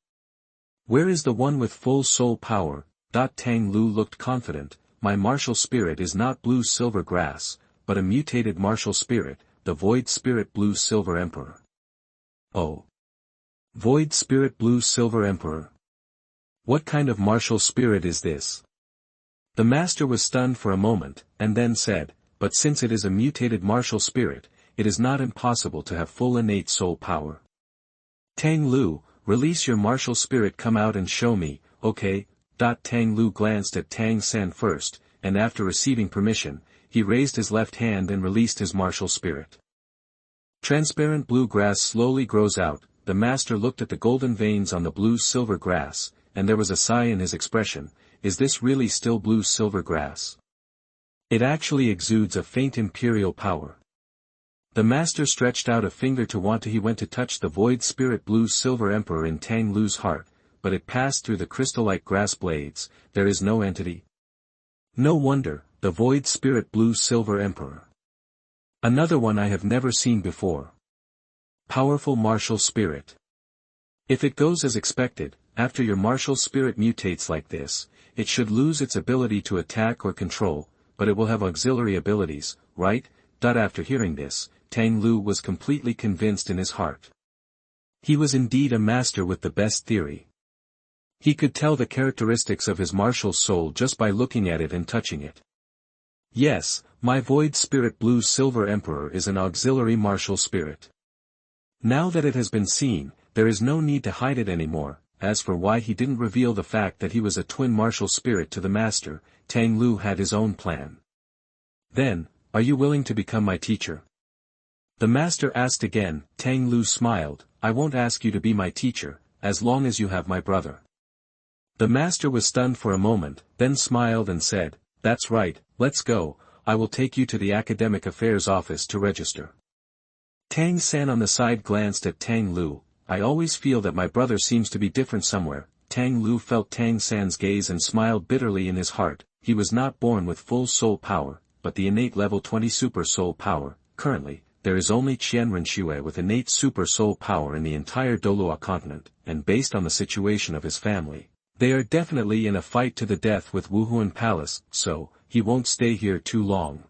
Where is the one with full soul power?" Tang Lu looked confident. "My martial spirit is not blue silver grass, but a mutated martial spirit, the void spirit blue silver emperor." "Oh. Void spirit blue silver emperor. What kind of martial spirit is this?" The master was stunned for a moment, and then said, "But since it is a mutated martial spirit, it is not impossible to have full innate soul power." Tang Lu, release your martial spirit, come out and show me, okay? Tang Lu glanced at Tang San first, and after receiving permission, he raised his left hand and released his martial spirit. Transparent blue grass slowly grows out. The master looked at the golden veins on the blue-silver grass, and there was a sigh in his expression. Is this really still blue-silver grass? It actually exudes a faint imperial power. The master stretched out a finger he went to touch the void spirit blue-silver emperor in Tang Lu's heart, but it passed through the crystal-like grass blades. There is no entity. No wonder, the void spirit blue-silver emperor. Another one I have never seen before. Powerful martial spirit. If it goes as expected, after your martial spirit mutates like this, it should lose its ability to attack or control, but it will have auxiliary abilities, right? After hearing this, Tang Lu was completely convinced in his heart. He was indeed a master with the best theory. He could tell the characteristics of his martial soul just by looking at it and touching it. Yes, my void spirit blue-silver emperor is an auxiliary martial spirit. Now that it has been seen, there is no need to hide it anymore. As for why he didn't reveal the fact that he was a twin martial spirit to the master, Tang Lu had his own plan. Then, are you willing to become my teacher? The master asked again. Tang Lu smiled. I won't ask you to be my teacher, as long as you have my brother. The master was stunned for a moment, then smiled and said, that's right, let's go, I will take you to the academic affairs office to register. Tang San on the side glanced at Tang Lu. I always feel that my brother seems to be different somewhere. Tang Lu felt Tang San's gaze and smiled bitterly in his heart. He was not born with full soul power, but the innate level 20 super soul power. Currently, there is only Qian Renxue with innate super soul power in the entire Douluo continent, and based on the situation of his family, they are definitely in a fight to the death with Wuhuan Palace, so, he won't stay here too long.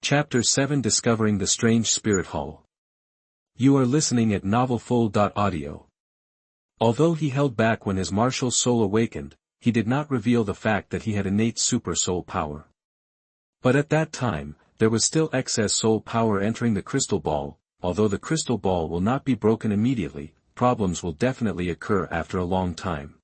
Chapter 7 Discovering the Strange Spirit Hall. You are listening at NovelFull.audio. Although he held back when his martial soul awakened, he did not reveal the fact that he had innate super soul power. But at that time, there was still excess soul power entering the crystal ball. Although the crystal ball will not be broken immediately, problems will definitely occur after a long time.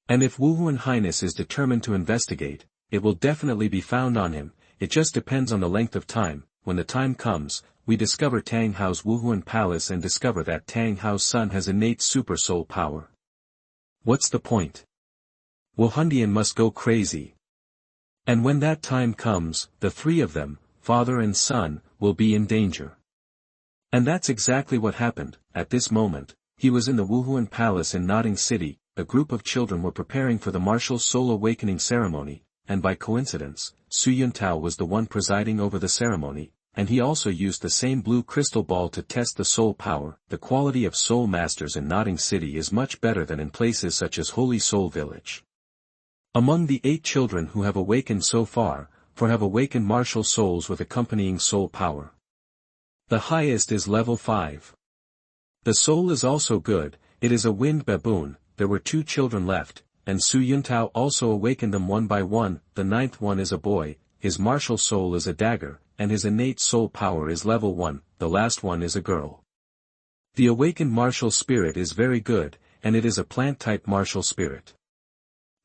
And if Wuhuan Highness is determined to investigate, it will definitely be found on him. It just depends on the length of time. When the time comes, we discover Tang Hao's Wuhuan Palace and discover that Tang Hao's son has innate super soul power. What's the point? Wuhandian must go crazy. And when that time comes, the three of them, father and son, will be in danger. And that's exactly what happened. At this moment, he was in the Wuhuan Palace in Nodding City. A group of children were preparing for the martial soul awakening ceremony, and by coincidence, Su Yuntao was the one presiding over the ceremony, and he also used the same blue crystal ball to test the soul power. The quality of soul masters in Nodding City is much better than in places such as Holy Soul Village. Among the 8 children who have awakened so far, 4 have awakened martial souls with accompanying soul power. The highest is level 5. The soul is also good, it is a winged baboon. There were 2 children left, and Su Yuntao also awakened them one by one. The 9th one is a boy, his martial soul is a dagger, and his innate soul power is level 1, the last one is a girl. The awakened martial spirit is very good, and it is a plant-type martial spirit.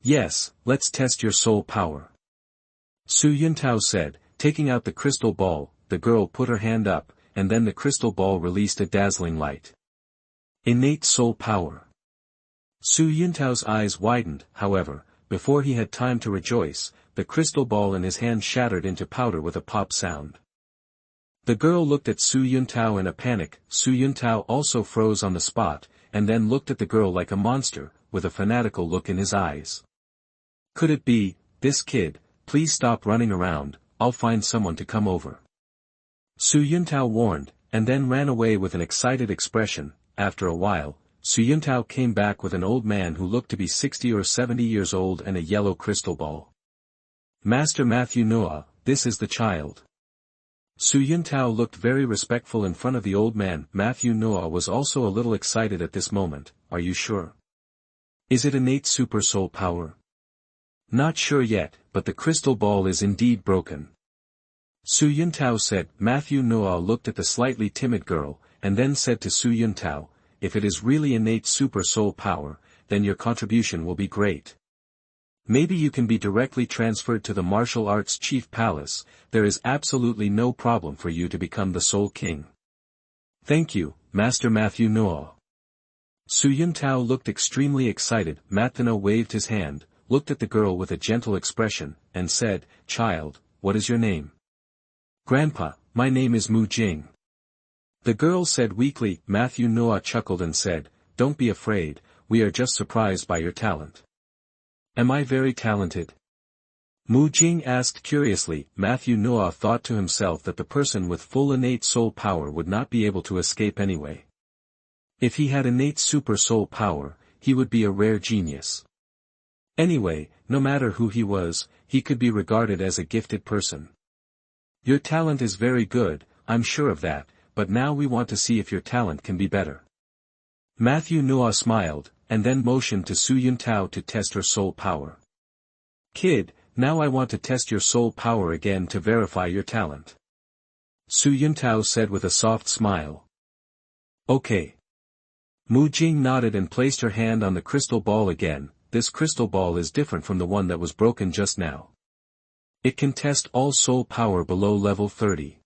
Yes, let's test your soul power. Su Yuntao said, taking out the crystal ball. The girl put her hand up, and then the crystal ball released a dazzling light. Innate soul power. Su Yuntao's eyes widened. However, before he had time to rejoice, the crystal ball in his hand shattered into powder with a pop sound. The girl looked at Su Yuntao in a panic. Su Yuntao also froze on the spot, and then looked at the girl like a monster, with a fanatical look in his eyes. Could it be, this kid? Please stop running around, I'll find someone to come over. Su Yuntao warned, and then ran away with an excited expression. After a while, Su Yuntao came back with an old man who looked to be 60 or 70 years old and a yellow crystal ball. Master Mtlnovel, this is the child. Su Yuntao looked very respectful in front of the old man. Mtlnovel was also a little excited at this moment. Are you sure? Is it innate super soul power? Not sure yet, but the crystal ball is indeed broken. Su Yuntao said. Mtlnovel looked at the slightly timid girl, and then said to Su Yuntao, if it is really innate super soul power, then your contribution will be great. Maybe you can be directly transferred to the martial arts chief palace. There is absolutely no problem for you to become the Soul King. Thank you, Master Mtlnovel. Su Yuntao looked extremely excited. Mtlnovel waved his hand, looked at the girl with a gentle expression, and said, "Child, what is your name?" "Grandpa, my name is Mu Jing." The girl said weakly. Mtlnovel chuckled and said, "Don't be afraid, we are just surprised by your talent." "Am I very talented?" Mu Jing asked curiously. Mtlnovel thought to himself that the person with full innate soul power would not be able to escape anyway. If he had innate super soul power, he would be a rare genius. Anyway, no matter who he was, he could be regarded as a gifted person. "Your talent is very good, I'm sure of that, but now we want to see if your talent can be better." Mtlnovel smiled, and then motioned to Su Yuntao to test her soul power. "Kid, now I want to test your soul power again to verify your talent." Su Yuntao said with a soft smile. "Okay." Mu Jing nodded and placed her hand on the crystal ball again. This crystal ball is different from the one that was broken just now. It can test all soul power below level 30.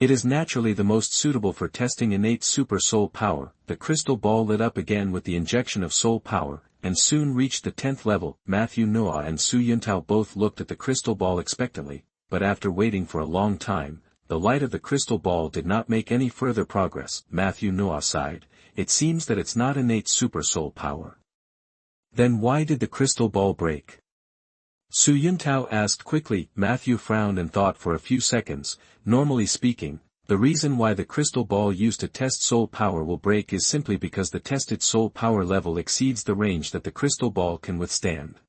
It is naturally the most suitable for testing innate super soul power. The crystal ball lit up again with the injection of soul power, and soon reached the 10th level. Mtlnovel and Su Yuntao both looked at the crystal ball expectantly, but after waiting for a long time, the light of the crystal ball did not make any further progress. Mtlnovel sighed, "It seems that it's not innate super soul power." "Then why did the crystal ball break?" Su Yuntao asked quickly. Matthew frowned and thought for a few seconds. Normally speaking, the reason why the crystal ball used to test soul power will break is simply because the tested soul power level exceeds the range that the crystal ball can withstand.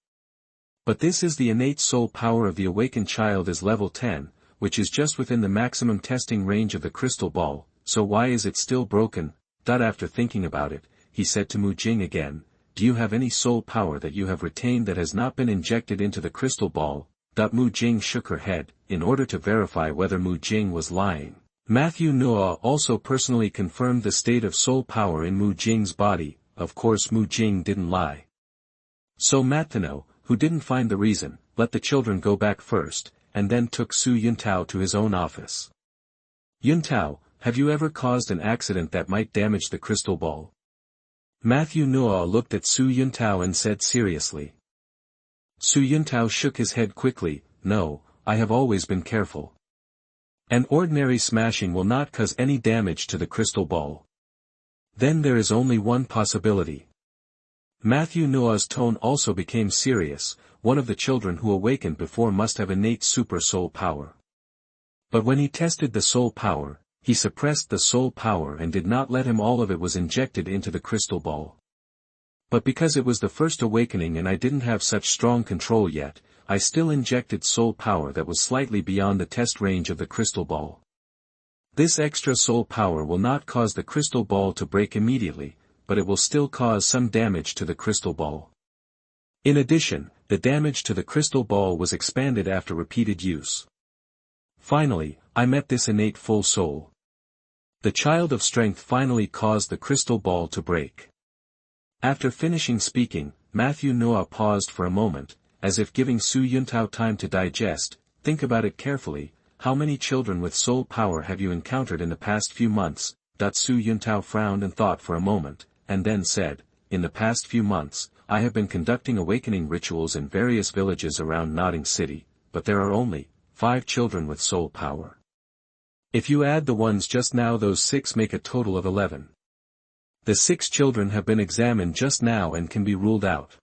But this is the innate soul power of the awakened child is level 10, which is just within the maximum testing range of the crystal ball, so why is it still broken? After thinking about it, he said to Mu Jing again, "Do you have any soul power that you have retained that has not been injected into the crystal ball?" Mu Jing shook her head, in order to verify whether Mu Jing was lying. Mtlnovel also personally confirmed the state of soul power in Mu Jing's body. Of course Mu Jing didn't lie. So Mtlnovel, who didn't find the reason, let the children go back first, and then took Su Yuntao to his own office. "Yuntao, have you ever caused an accident that might damage the crystal ball?" Mtlnovel looked at Su Yuntao and said seriously. Su Yuntao shook his head quickly, "No, I have always been careful. An ordinary smashing will not cause any damage to the crystal ball." "Then there is only one possibility." Mtlnovel's tone also became serious. "One of the children who awakened before must have innate super soul power. But when he tested the soul power, he suppressed the soul power and did not let him all of it was injected into the crystal ball. But because it was the first awakening and I didn't have such strong control yet, I still injected soul power that was slightly beyond the test range of the crystal ball. This extra soul power will not cause the crystal ball to break immediately, but it will still cause some damage to the crystal ball. In addition, the damage to the crystal ball was expanded after repeated use. Finally, I met this innate full soul. The child of strength finally caused the crystal ball to break." After finishing speaking, Mtlnovel paused for a moment, as if giving Su Yuntao time to digest. "Think about it carefully, how many children with soul power have you encountered in the past few months?" Su Yuntao frowned and thought for a moment, and then said, "In the past few months, I have been conducting awakening rituals in various villages around Nodding City, but there are only 5 children with soul power. If you add the ones just now, those 6 make a total of 11. The 6 children have been examined just now and can be ruled out.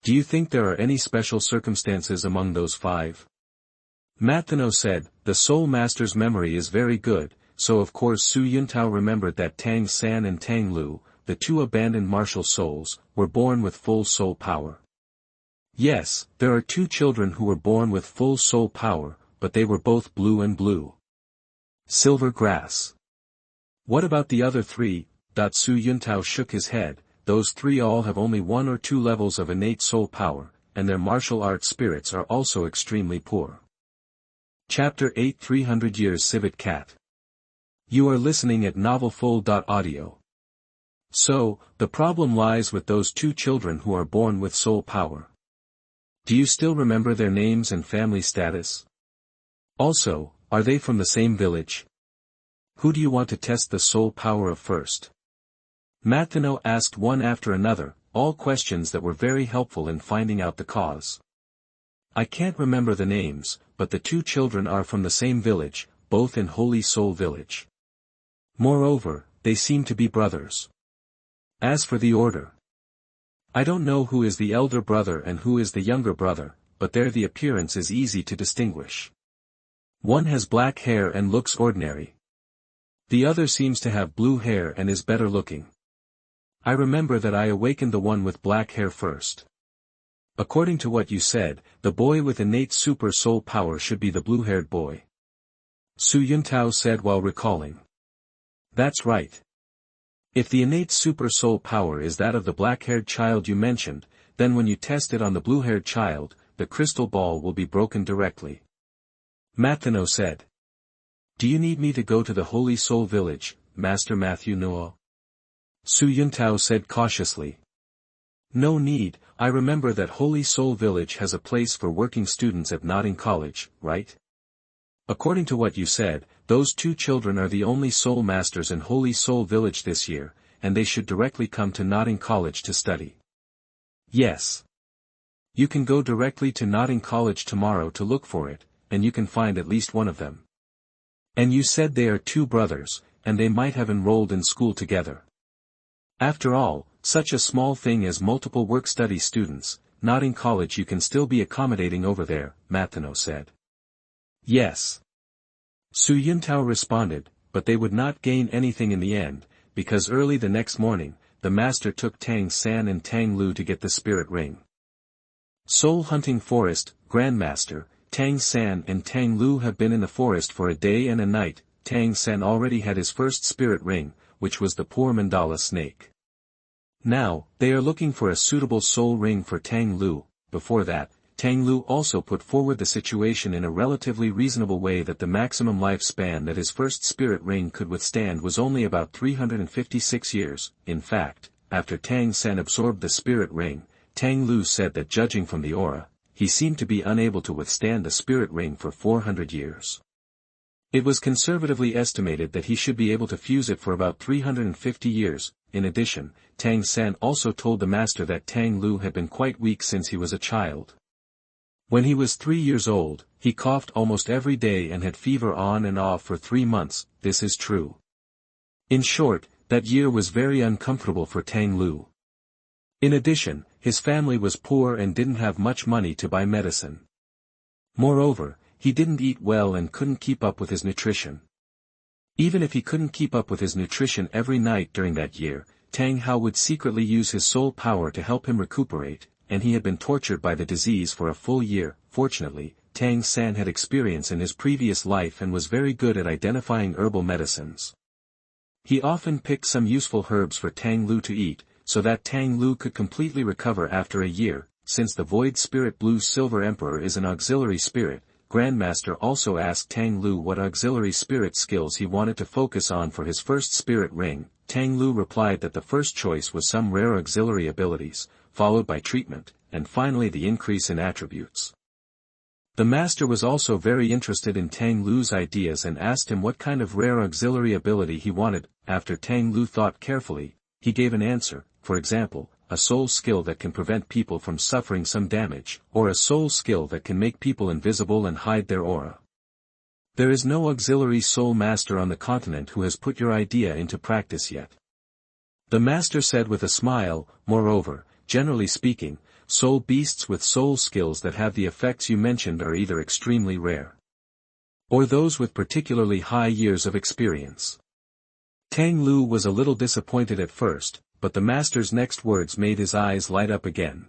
Do you think there are any special circumstances among those 5? Mtlnovel said, "The Soul Master's memory is very good," so of course Su Yuntao remembered that Tang San and Tang Lu, the 2 abandoned martial souls, were born with full soul power. Yes, there are 2 children who were born with full soul power, but they were both blue and blue. Silver grass. What about the other 3? Su Yuntao shook his head. Those 3 all have only 1 or 2 levels of innate soul power, and their martial arts spirits are also extremely poor. Chapter 8 300 Years Civet Cat. You are listening at novelfull.audio. So, the problem lies with those two children who are born with soul power. Do you still remember their names and family status? Also, are they from the same village? Who do you want to test the soul power of first? Mtlnovel asked one after another, all questions that were very helpful in finding out the cause. I can't remember the names, but the two children are from the same village, both in Holy Soul Village. Moreover, they seem to be brothers. As for the order, I don't know who is the elder brother and who is the younger brother, but there the appearance is easy to distinguish. One has black hair and looks ordinary. The other seems to have blue hair and is better looking. I remember that I awakened the one with black hair first. According to what you said, the boy with innate super soul power should be the blue-haired boy. Su Yuntao said while recalling. That's right. If the innate super soul power is that of the black-haired child you mentioned, then when you test it on the blue-haired child, the crystal ball will be broken directly. Mtlnovel said. Do you need me to go to the Holy Soul Village, Master Mtlnovel? Su Yuntao said cautiously. No need, I remember that Holy Soul Village has a place for working students at Notting College, right? According to what you said, those two children are the only soul masters in Holy Soul Village this year, and they should directly come to Notting College to study. Yes. You can go directly to Notting College tomorrow to look for it, and you can find at least one of them. And you said they are two brothers, and they might have enrolled in school together. After all, such a small thing as multiple work-study students, Notting College you can still be accommodating over there, Mtlnovel said. Yes. Su Yuntao responded, but they would not gain anything in the end, because early the next morning, the master took Dou San and Dou Lu to get the spirit ring. Soul Hunting Forest, Grandmaster, Dou San and Dou Lu have been in the forest for a day and a night. Dou San already had his first spirit ring, which was the poor mandala snake. Now, they are looking for a suitable soul ring for Dou Lu. Before that, Dou Lu also put forward the situation in a relatively reasonable way that the maximum lifespan that his first spirit ring could withstand was only about 356 years. In fact, after Dou San absorbed the spirit ring, Dou Lu said that judging from the aura, he seemed to be unable to withstand the spirit ring for 400 years. It was conservatively estimated that he should be able to fuse it for about 350 years. In addition, Dou San also told the master that Dou Lu had been quite weak since he was a child. When he was 3 years old, he coughed almost every day and had fever on and off for 3 months. This is true. In short, that year was very uncomfortable for Dou Lu. In addition, his family was poor and didn't have much money to buy medicine. Moreover, he didn't eat well and couldn't keep up with his nutrition. Even if he couldn't keep up with his nutrition every night during that year, Dou Hao would secretly use his soul power to help him recuperate, and he had been tortured by the disease for a full year. Fortunately, Dou San had experience in his previous life and was very good at identifying herbal medicines. He often picked some useful herbs for Dou Lu to eat, so that Dou Lu could completely recover after a year. Since the Void Spirit Blue Silver Emperor is an auxiliary spirit, Grandmaster also asked Dou Lu what auxiliary spirit skills he wanted to focus on for his first spirit ring. Dou Lu replied that the first choice was some rare auxiliary abilities, followed by treatment, and finally the increase in attributes. The master was also very interested in Dou Lu's ideas and asked him what kind of rare auxiliary ability he wanted. After Dou Lu thought carefully, he gave an answer, for example, a soul skill that can prevent people from suffering some damage, or a soul skill that can make people invisible and hide their aura. There is no auxiliary soul master on the continent who has put your idea into practice yet. The master said with a smile. Moreover, generally speaking, soul beasts with soul skills that have the effects you mentioned are either extremely rare, or those with particularly high years of experience. Dou Lu was a little disappointed at first, but the master's next words made his eyes light up again.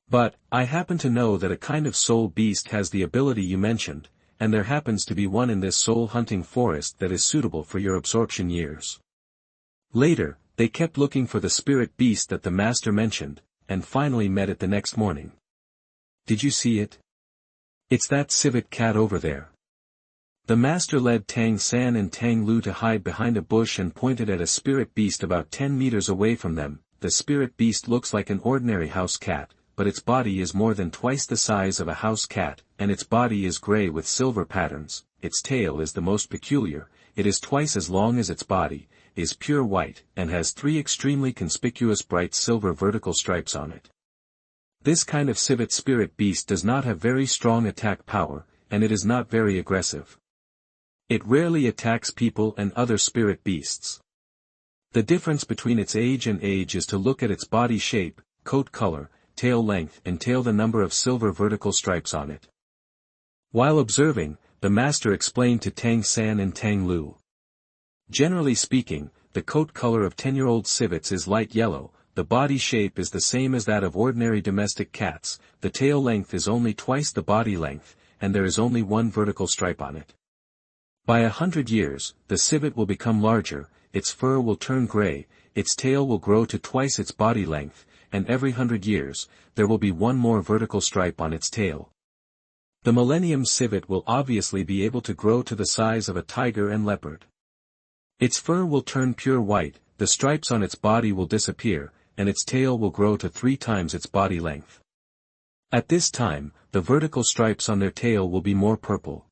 But, I happen to know that a kind of soul beast has the ability you mentioned, and there happens to be one in this soul hunting forest that is suitable for your absorption years. Later, they kept looking for the spirit beast that the master mentioned, and finally met it the next morning. Did you see it? It's that civet cat over there. The master led Tang San and Tang Lu to hide behind a bush and pointed at a spirit beast about 10 meters away from them. The spirit beast looks like an ordinary house cat, but its body is more than twice the size of a house cat, and its body is gray with silver patterns. Its tail is the most peculiar. It is twice as long as its body, is pure white, and has 3 extremely conspicuous bright silver vertical stripes on it. This kind of civet spirit beast does not have very strong attack power, and it is not very aggressive. It rarely attacks people and other spirit beasts. The difference between its age and age is to look at its body shape, coat color, tail length and the number of silver vertical stripes on it. While observing, the master explained to Tang San and Tang Lu. Generally speaking, the coat color of 10-year-old civets is light yellow, the body shape is the same as that of ordinary domestic cats, the tail length is only twice the body length, and there is only 1 vertical stripe on it. By 100 years, the civet will become larger, its fur will turn gray, its tail will grow to twice its body length, and every 100 years, there will be 1 more vertical stripe on its tail. The millennium civet will obviously be able to grow to the size of a tiger and leopard. Its fur will turn pure white, the stripes on its body will disappear, and its tail will grow to 3 times its body length. At this time, the vertical stripes on their tail will be more purple.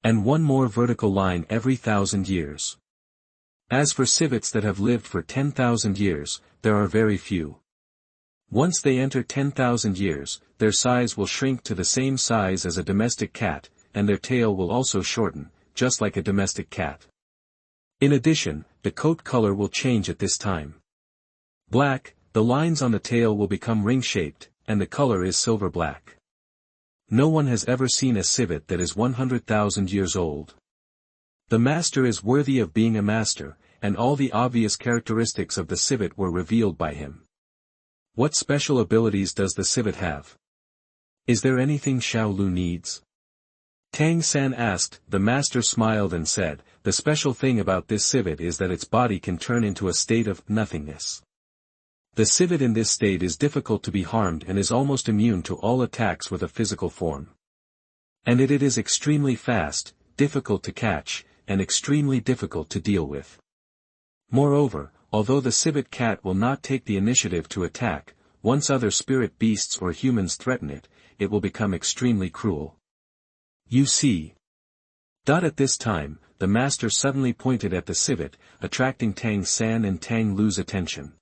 And 1 more vertical line every 1,000 years. As for civets that have lived for 10,000 years, there are very few. Once they enter 10,000 years, their size will shrink to the same size as a domestic cat, and their tail will also shorten, just like a domestic cat. In addition, the coat color will change at this time. Black, the lines on the tail will become ring-shaped, and the color is silver black. No one has ever seen a civet that is 100,000 years old. The master is worthy of being a master, and all the obvious characteristics of the civet were revealed by him. What special abilities does the civet have? Is there anything Xiao Lu needs? Tang San asked. The master smiled and said, the special thing about this civet is that its body can turn into a state of nothingness. The civet in this state is difficult to be harmed and is almost immune to all attacks with a physical form. And it is extremely fast, difficult to catch, and extremely difficult to deal with. Moreover, although the civet cat will not take the initiative to attack, once other spirit beasts or humans threaten it, it will become extremely cruel. You see. At this time, the master suddenly pointed at the civet, attracting Tang San and Tang Lu's attention.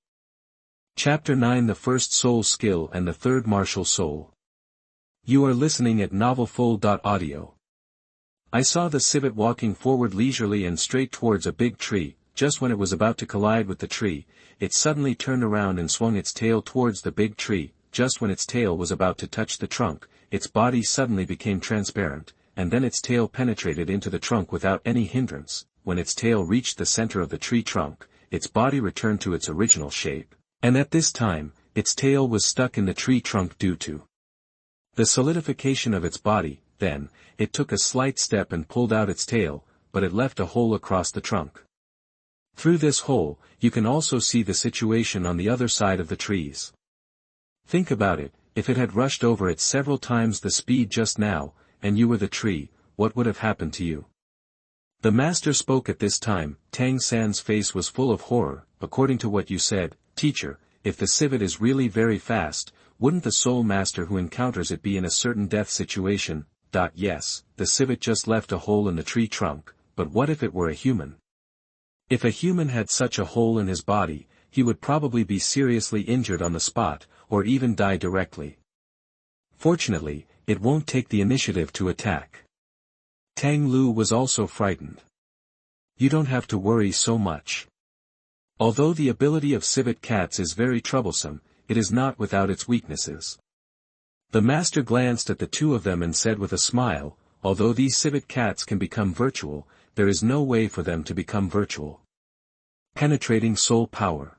Chapter 9: The First Soul Skill and the Third Martial Soul. You are listening at NovelFull.audio. I saw the civet walking forward leisurely and straight towards a big tree. Just when it was about to collide with the tree, it suddenly turned around and swung its tail towards the big tree. Just when its tail was about to touch the trunk, its body suddenly became transparent, and then its tail penetrated into the trunk without any hindrance. When its tail reached the center of the tree trunk, its body returned to its original shape, and at this time, its tail was stuck in the tree trunk due to the solidification of its body. Then, it took a slight step and pulled out its tail, but it left a hole across the trunk. Through this hole, you can also see the situation on the other side of the trees. Think about it, if it had rushed over it several times the speed just now, and you were the tree, what would have happened to you? The master spoke at this time. Tang San's face was full of horror. According to what you said, teacher, if the civet is really very fast, wouldn't the soul master who encounters it be in a certain death situation? Yes, the civet just left a hole in the tree trunk, but what if it were a human? If a human had such a hole in his body, he would probably be seriously injured on the spot, or even die directly. Fortunately, it won't take the initiative to attack. Tang Lu was also frightened. You don't have to worry so much. Although the ability of civet cats is very troublesome, it is not without its weaknesses. The master glanced at the two of them and said with a smile, although these civet cats can become virtual, there is no way for them to become virtual. Penetrating soul power.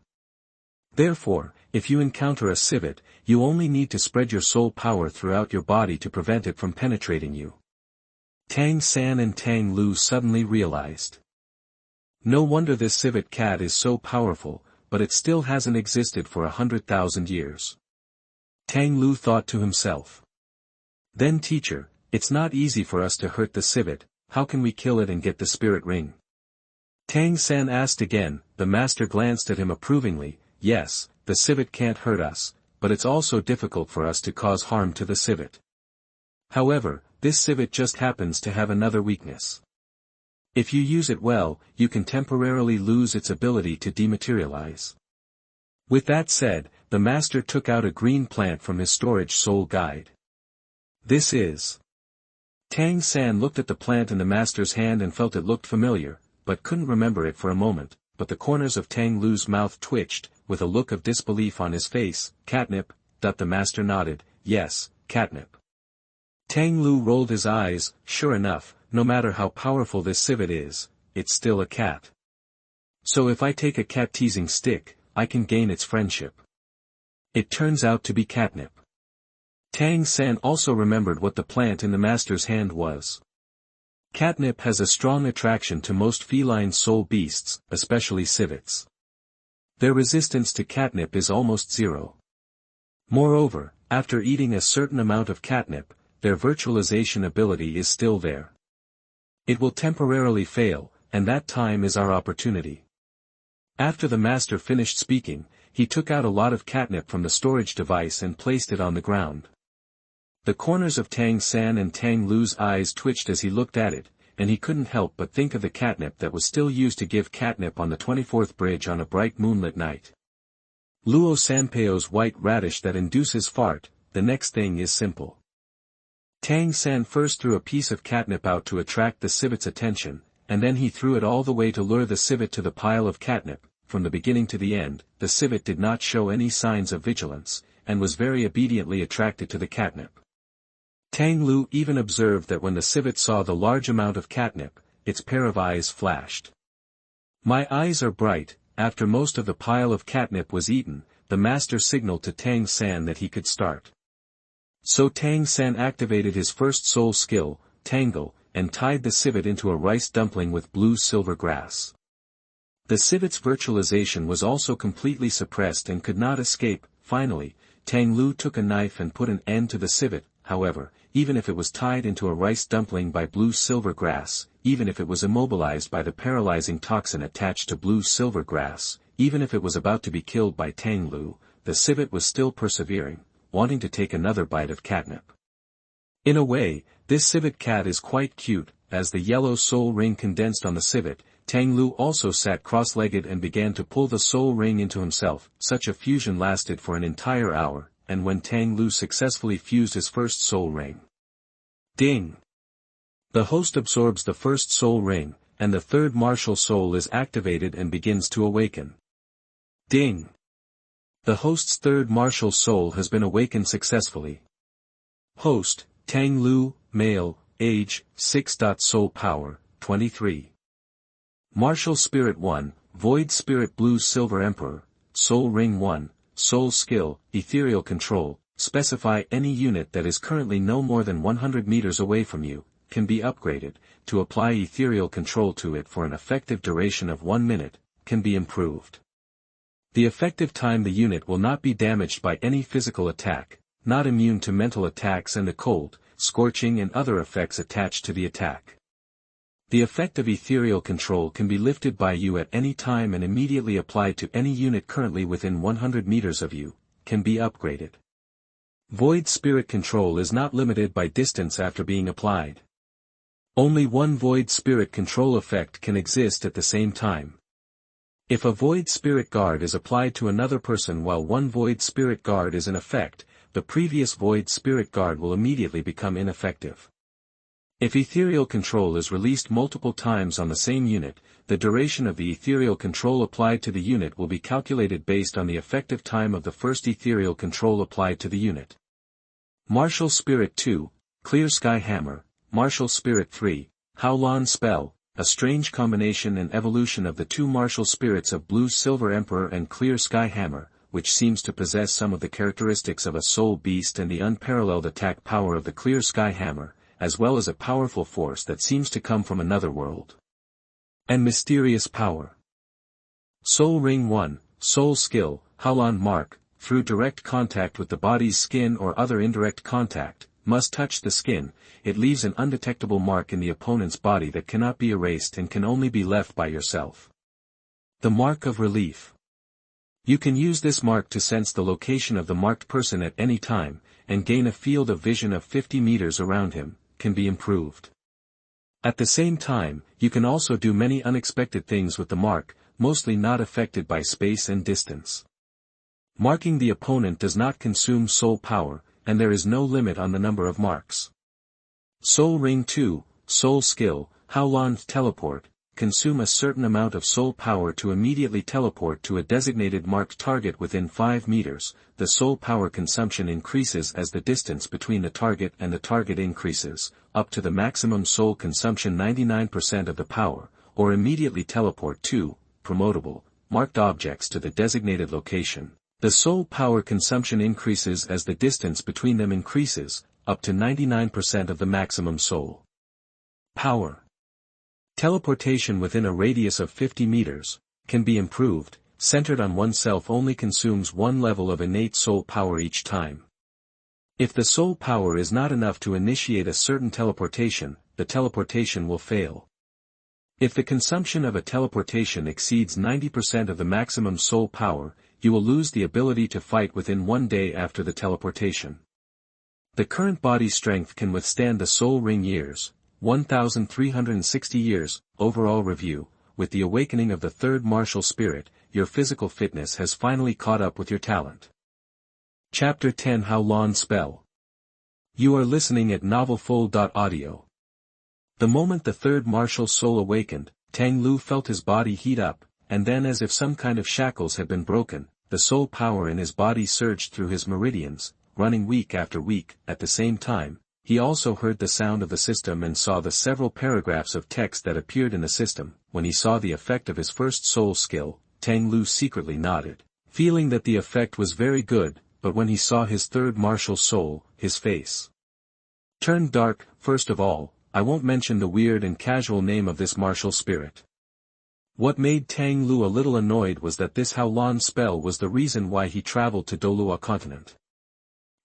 Therefore, if you encounter a civet, you only need to spread your soul power throughout your body to prevent it from penetrating you. Tang San and Tang Lu suddenly realized. No wonder this civet cat is so powerful, but it still hasn't existed for 100,000 years. Tang Lu thought to himself. Then teacher, it's not easy for us to hurt the civet, how can we kill it and get the spirit ring? Tang San asked again. The master glanced at him approvingly. Yes, the civet can't hurt us, but it's also difficult for us to cause harm to the civet. However, this civet just happens to have another weakness. If you use it well, you can temporarily lose its ability to dematerialize. With that said, the master took out a green plant from his storage soul guide. This is. Tang San looked at the plant in the master's hand and felt it looked familiar, but couldn't remember it for a moment, but the corners of Tang Lu's mouth twitched, with a look of disbelief on his face. Catnip. The master nodded. Yes, catnip. Tang Lu rolled his eyes. Sure enough, no matter how powerful this civet is, it's still a cat. So if I take a cat-teasing stick, I can gain its friendship. It turns out to be catnip. Tang San also remembered what the plant in the master's hand was. Catnip has a strong attraction to most feline soul beasts, especially civets. Their resistance to catnip is almost zero. Moreover, after eating a certain amount of catnip, their virtualization ability is still there. It will temporarily fail, and that time is our opportunity. After the master finished speaking, he took out a lot of catnip from the storage device and placed it on the ground. The corners of Tang San and Tang Lu's eyes twitched as he looked at it, and he couldn't help but think of the catnip that was still used to give catnip on the 24th bridge on a bright moonlit night. Luo Sanpao's white radish that induces fart. The next thing is simple. Tang San first threw a piece of catnip out to attract the civet's attention, and then he threw it all the way to lure the civet to the pile of catnip. From the beginning to the end, the civet did not show any signs of vigilance, and was very obediently attracted to the catnip. Tang Lu even observed that when the civet saw the large amount of catnip, its pair of eyes flashed. My eyes are bright. After most of the pile of catnip was eaten, the master signaled to Tang San that he could start. So Tang San activated his first soul skill, Tangle, and tied the civet into a rice dumpling with blue-silver grass. The civet's virtualization was also completely suppressed and could not escape. Finally, Tang Lu took a knife and put an end to the civet. However, even if it was tied into a rice dumpling by blue-silver grass, even if it was immobilized by the paralyzing toxin attached to blue-silver grass, even if it was about to be killed by Tang Lu, the civet was still persevering, wanting to take another bite of catnip. In a way, this civet cat is quite cute. As the yellow soul ring condensed on the civet, Tang Lu also sat cross-legged and began to pull the soul ring into himself. Such a fusion lasted for an entire hour, and when Tang Lu successfully fused his first soul ring. Ding! The host absorbs the first soul ring, and the third martial soul is activated and begins to awaken. Ding! The host's third martial soul has been awakened successfully. Host, Tang Lu, male, age, 6. Soul power, 23. Martial Spirit 1, Void Spirit Blue Silver Emperor, Soul Ring 1, Soul Skill, Ethereal Control. Specify any unit that is currently no more than 100 meters away from you, can be upgraded. To apply ethereal control to it for an effective duration of 1 minute, can be improved. The effective time the unit will not be damaged by any physical attack, not immune to mental attacks and the cold, scorching and other effects attached to the attack. The effect of ethereal control can be lifted by you at any time and immediately applied to any unit currently within 100 meters of you, can be upgraded. Void Spirit Control is not limited by distance after being applied. Only one Void Spirit Control effect can exist at the same time. If a Void Spirit Guard is applied to another person while one Void Spirit Guard is in effect, the previous Void Spirit Guard will immediately become ineffective. If ethereal control is released multiple times on the same unit, the duration of the ethereal control applied to the unit will be calculated based on the effective time of the first ethereal control applied to the unit. Martial Spirit 2, Clear Sky Hammer, Martial Spirit 3, Howlon Spell, a strange combination and evolution of the two martial spirits of Blue Silver Emperor and Clear Sky Hammer, which seems to possess some of the characteristics of a soul beast and the unparalleled attack power of the Clear Sky Hammer, as well as a powerful force that seems to come from another world. And mysterious power. Soul Ring 1, Soul Skill, Howlon Mark, through direct contact with the body's skin or other indirect contact, must touch the skin, it leaves an undetectable mark in the opponent's body that cannot be erased and can only be left by yourself. The Mark of Relief. You can use this mark to sense the location of the marked person at any time, and gain a field of vision of 50 meters around him, can be improved. At the same time, you can also do many unexpected things with the mark, mostly not affected by space and distance. Marking the opponent does not consume soul power, and there is no limit on the number of marks. Soul Ring 2, Soul Skill, Howlon's Teleport, consume a certain amount of soul power to immediately teleport to a designated marked target within 5 meters. The soul power consumption increases as the distance between the target and the target increases, up to the maximum soul consumption 99% of the power, or immediately teleport to, promotable, marked objects to the designated location. The soul power consumption increases as the distance between them increases, up to 99% of the maximum soul power. Teleportation within a radius of 50 meters, can be improved. Centered on oneself only consumes one level of innate soul power each time. If the soul power is not enough to initiate a certain teleportation, the teleportation will fail. If the consumption of a teleportation exceeds 90% of the maximum soul power, you will lose the ability to fight within 1 day after the teleportation. The current body strength can withstand the soul ring years, 1,360 years. Overall review. With the awakening of the third martial spirit, your physical fitness has finally caught up with your talent. Chapter 10 Howlon Spell. You are listening at NovelFull.audio. The moment the third martial soul awakened, Tang Lu felt his body heat up, and then as if some kind of shackles had been broken, the soul power in his body surged through his meridians, running week after week. At the same time, he also heard the sound of the system and saw the several paragraphs of text that appeared in the system. When he saw the effect of his first soul skill, Tang Lu secretly nodded, feeling that the effect was very good, but when he saw his third martial soul, his face turned dark. First of all, I won't mention the weird and casual name of this martial spirit. What made Tang Lu a little annoyed was that this Howlon spell was the reason why he traveled to Douluo continent.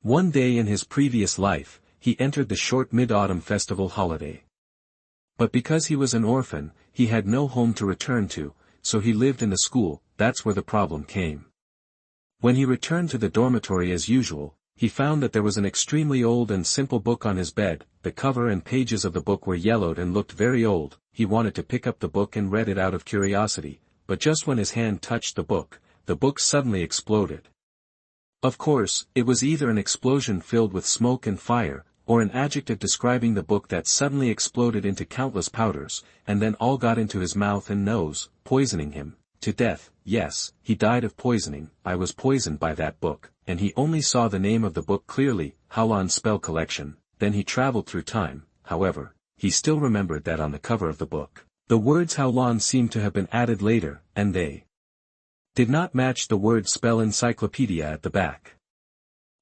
One day in his previous life, he entered the short mid-autumn festival holiday. But because he was an orphan, he had no home to return to, so he lived in the school. That's where the problem came. When he returned to the dormitory as usual, he found that there was an extremely old and simple book on his bed. The cover and pages of the book were yellowed and looked very old. He wanted to pick up the book and read it out of curiosity, but just when his hand touched the book suddenly exploded. Of course, it was either an explosion filled with smoke and fire, or an adjective describing the book that suddenly exploded into countless powders, and then all got into his mouth and nose, poisoning him to death. Yes, he died of poisoning. I was poisoned by that book, and he only saw the name of the book clearly, Howlon Spell Collection. Then he traveled through time. However, he still remembered that on the cover of the book, the words Howlon seemed to have been added later, and they did not match the word spell encyclopedia at the back.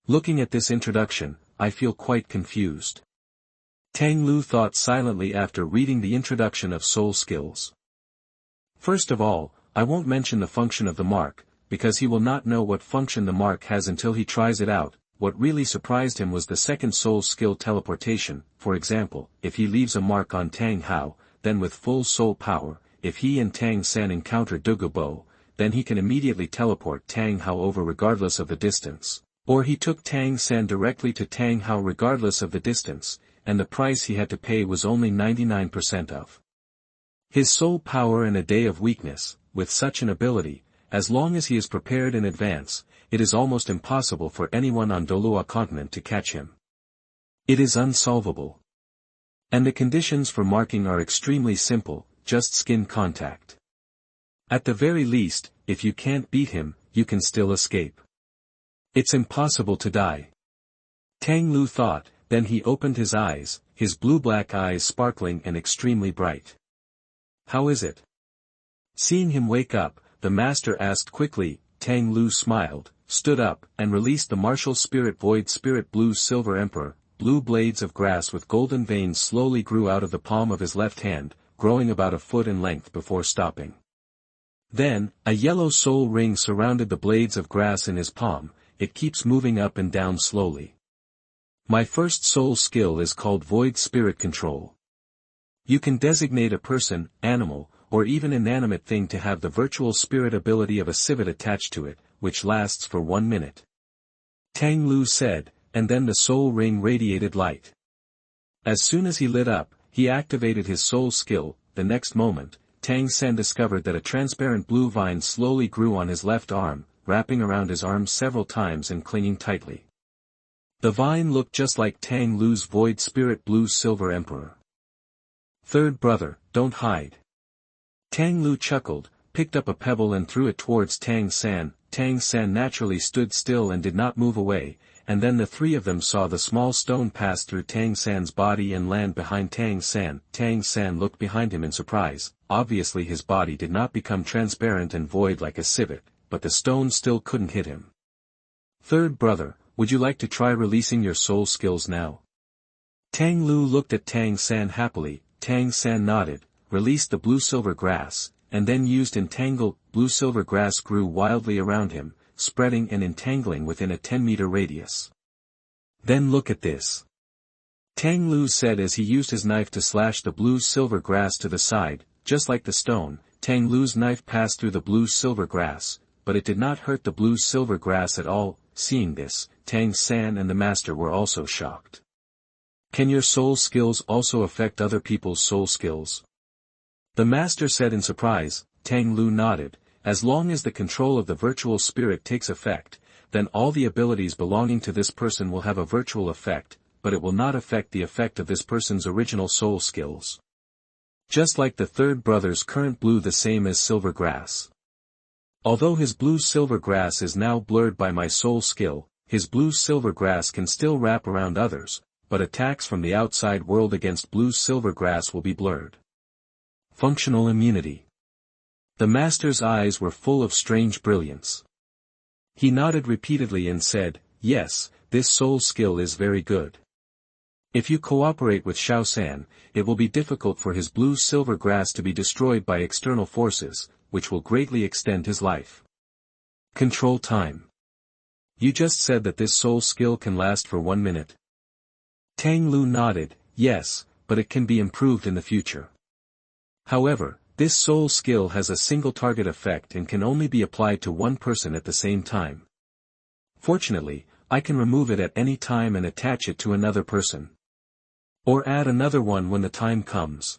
Looking at this introduction, I feel quite confused. Tang Lu thought silently after reading the introduction of soul skills. First of all, I won't mention the function of the mark, because he will not know what function the mark has until he tries it out. What really surprised him was the second soul skill, teleportation. For example, if he leaves a mark on Tang Hao, then with full soul power, if he and Tang San encounter Dugubo, then he can immediately teleport Tang Hao over regardless of the distance. Or he took Tang San directly to Tang Hao regardless of the distance, and the price he had to pay was only 99% of his soul power and a day of weakness. With such an ability, as long as he is prepared in advance, it is almost impossible for anyone on Douluo continent to catch him. It is unsolvable. And the conditions for marking are extremely simple, just skin contact. At the very least, if you can't beat him, you can still escape. It's impossible to die. Tang Lu thought, then he opened his eyes, his blue-black eyes sparkling and extremely bright. How is it? Seeing him wake up, the master asked quickly. Tang Lu smiled, stood up, and released the martial spirit Void Spirit Blue Silver Emperor. Blue blades of grass with golden veins slowly grew out of the palm of his left hand, growing about a foot in length before stopping. Then, a yellow soul ring surrounded the blades of grass in his palm. It keeps moving up and down slowly. My first soul skill is called Void Spirit Control. You can designate a person, animal, or even inanimate thing to have the virtual spirit ability of a civet attached to it, which lasts for 1 minute. Tang Lu said, and then the soul ring radiated light. As soon as he lit up, he activated his soul skill. The next moment, Tang San discovered that a transparent blue vine slowly grew on his left arm, wrapping around his arm several times and clinging tightly. The vine looked just like Tang Lu's Void Spirit Blue Silver Emperor. Third brother, don't hide. Tang Lu chuckled, picked up a pebble and threw it towards Tang San. Tang San naturally stood still and did not move away, and then the three of them saw the small stone pass through Tang San's body and land behind Tang San. Tang San looked behind him in surprise. Obviously his body did not become transparent and void like a civet, but the stone still couldn't hit him. Third brother, would you like to try releasing your soul skills now? Tang Lu looked at Tang San happily. Tang San nodded, released the blue-silver grass, and then used entangle. Blue-silver grass grew wildly around him, spreading and entangling within a 10-meter radius. Then look at this. Tang Lu said as he used his knife to slash the blue-silver grass to the side. Just like the stone, Tang Lu's knife passed through the blue-silver grass, but it did not hurt the blue-silver grass at all. Seeing this, Tang San and the master were also shocked. Can your soul skills also affect other people's soul skills? The master said in surprise. Tang Lu nodded. As long as the control of the virtual spirit takes effect, then all the abilities belonging to this person will have a virtual effect, but it will not affect the effect of this person's original soul skills. Just like the third brother's current blue, the same as silver grass. Although his blue-silver grass is now blurred by my soul skill, his blue-silver grass can still wrap around others, but attacks from the outside world against blue-silver grass will be blurred. Functional immunity. The master's eyes were full of strange brilliance. He nodded repeatedly and said, yes, this soul skill is very good. If you cooperate with Xiao San, it will be difficult for his blue-silver grass to be destroyed by external forces, which will greatly extend his life. Control time. You just said that this soul skill can last for 1 minute. Tang Lu nodded, yes, but it can be improved in the future. However, this soul skill has a single target effect and can only be applied to one person at the same time. Fortunately, I can remove it at any time and attach it to another person. Or add another one when the time comes.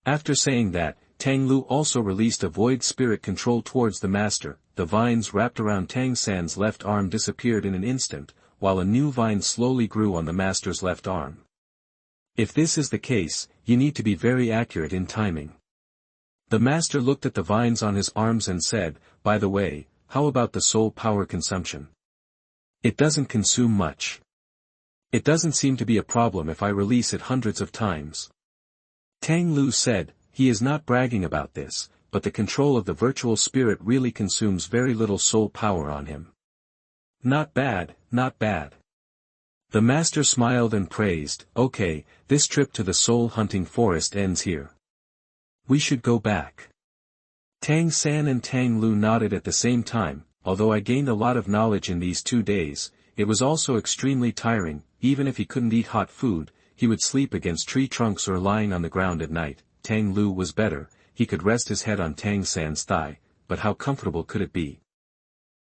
After saying that, Tang Lu also released a void spirit control towards the master. The vines wrapped around Tang San's left arm disappeared in an instant, while a new vine slowly grew on the master's left arm. If this is the case, you need to be very accurate in timing. The master looked at the vines on his arms and said, by the way, how about the soul power consumption? It doesn't consume much. It doesn't seem to be a problem if I release it hundreds of times. Tang Lu said, he is not bragging about this, but the control of the virtual spirit really consumes very little soul power on him. Not bad, not bad. The master smiled and praised, okay, this trip to the soul hunting forest ends here. We should go back. Tang San and Tang Lu nodded at the same time. Although I gained a lot of knowledge in these 2 days, it was also extremely tiring. Even if he couldn't eat hot food, he would sleep against tree trunks or lying on the ground at night. Tang Lu was better, he could rest his head on Tang San's thigh, but how comfortable could it be?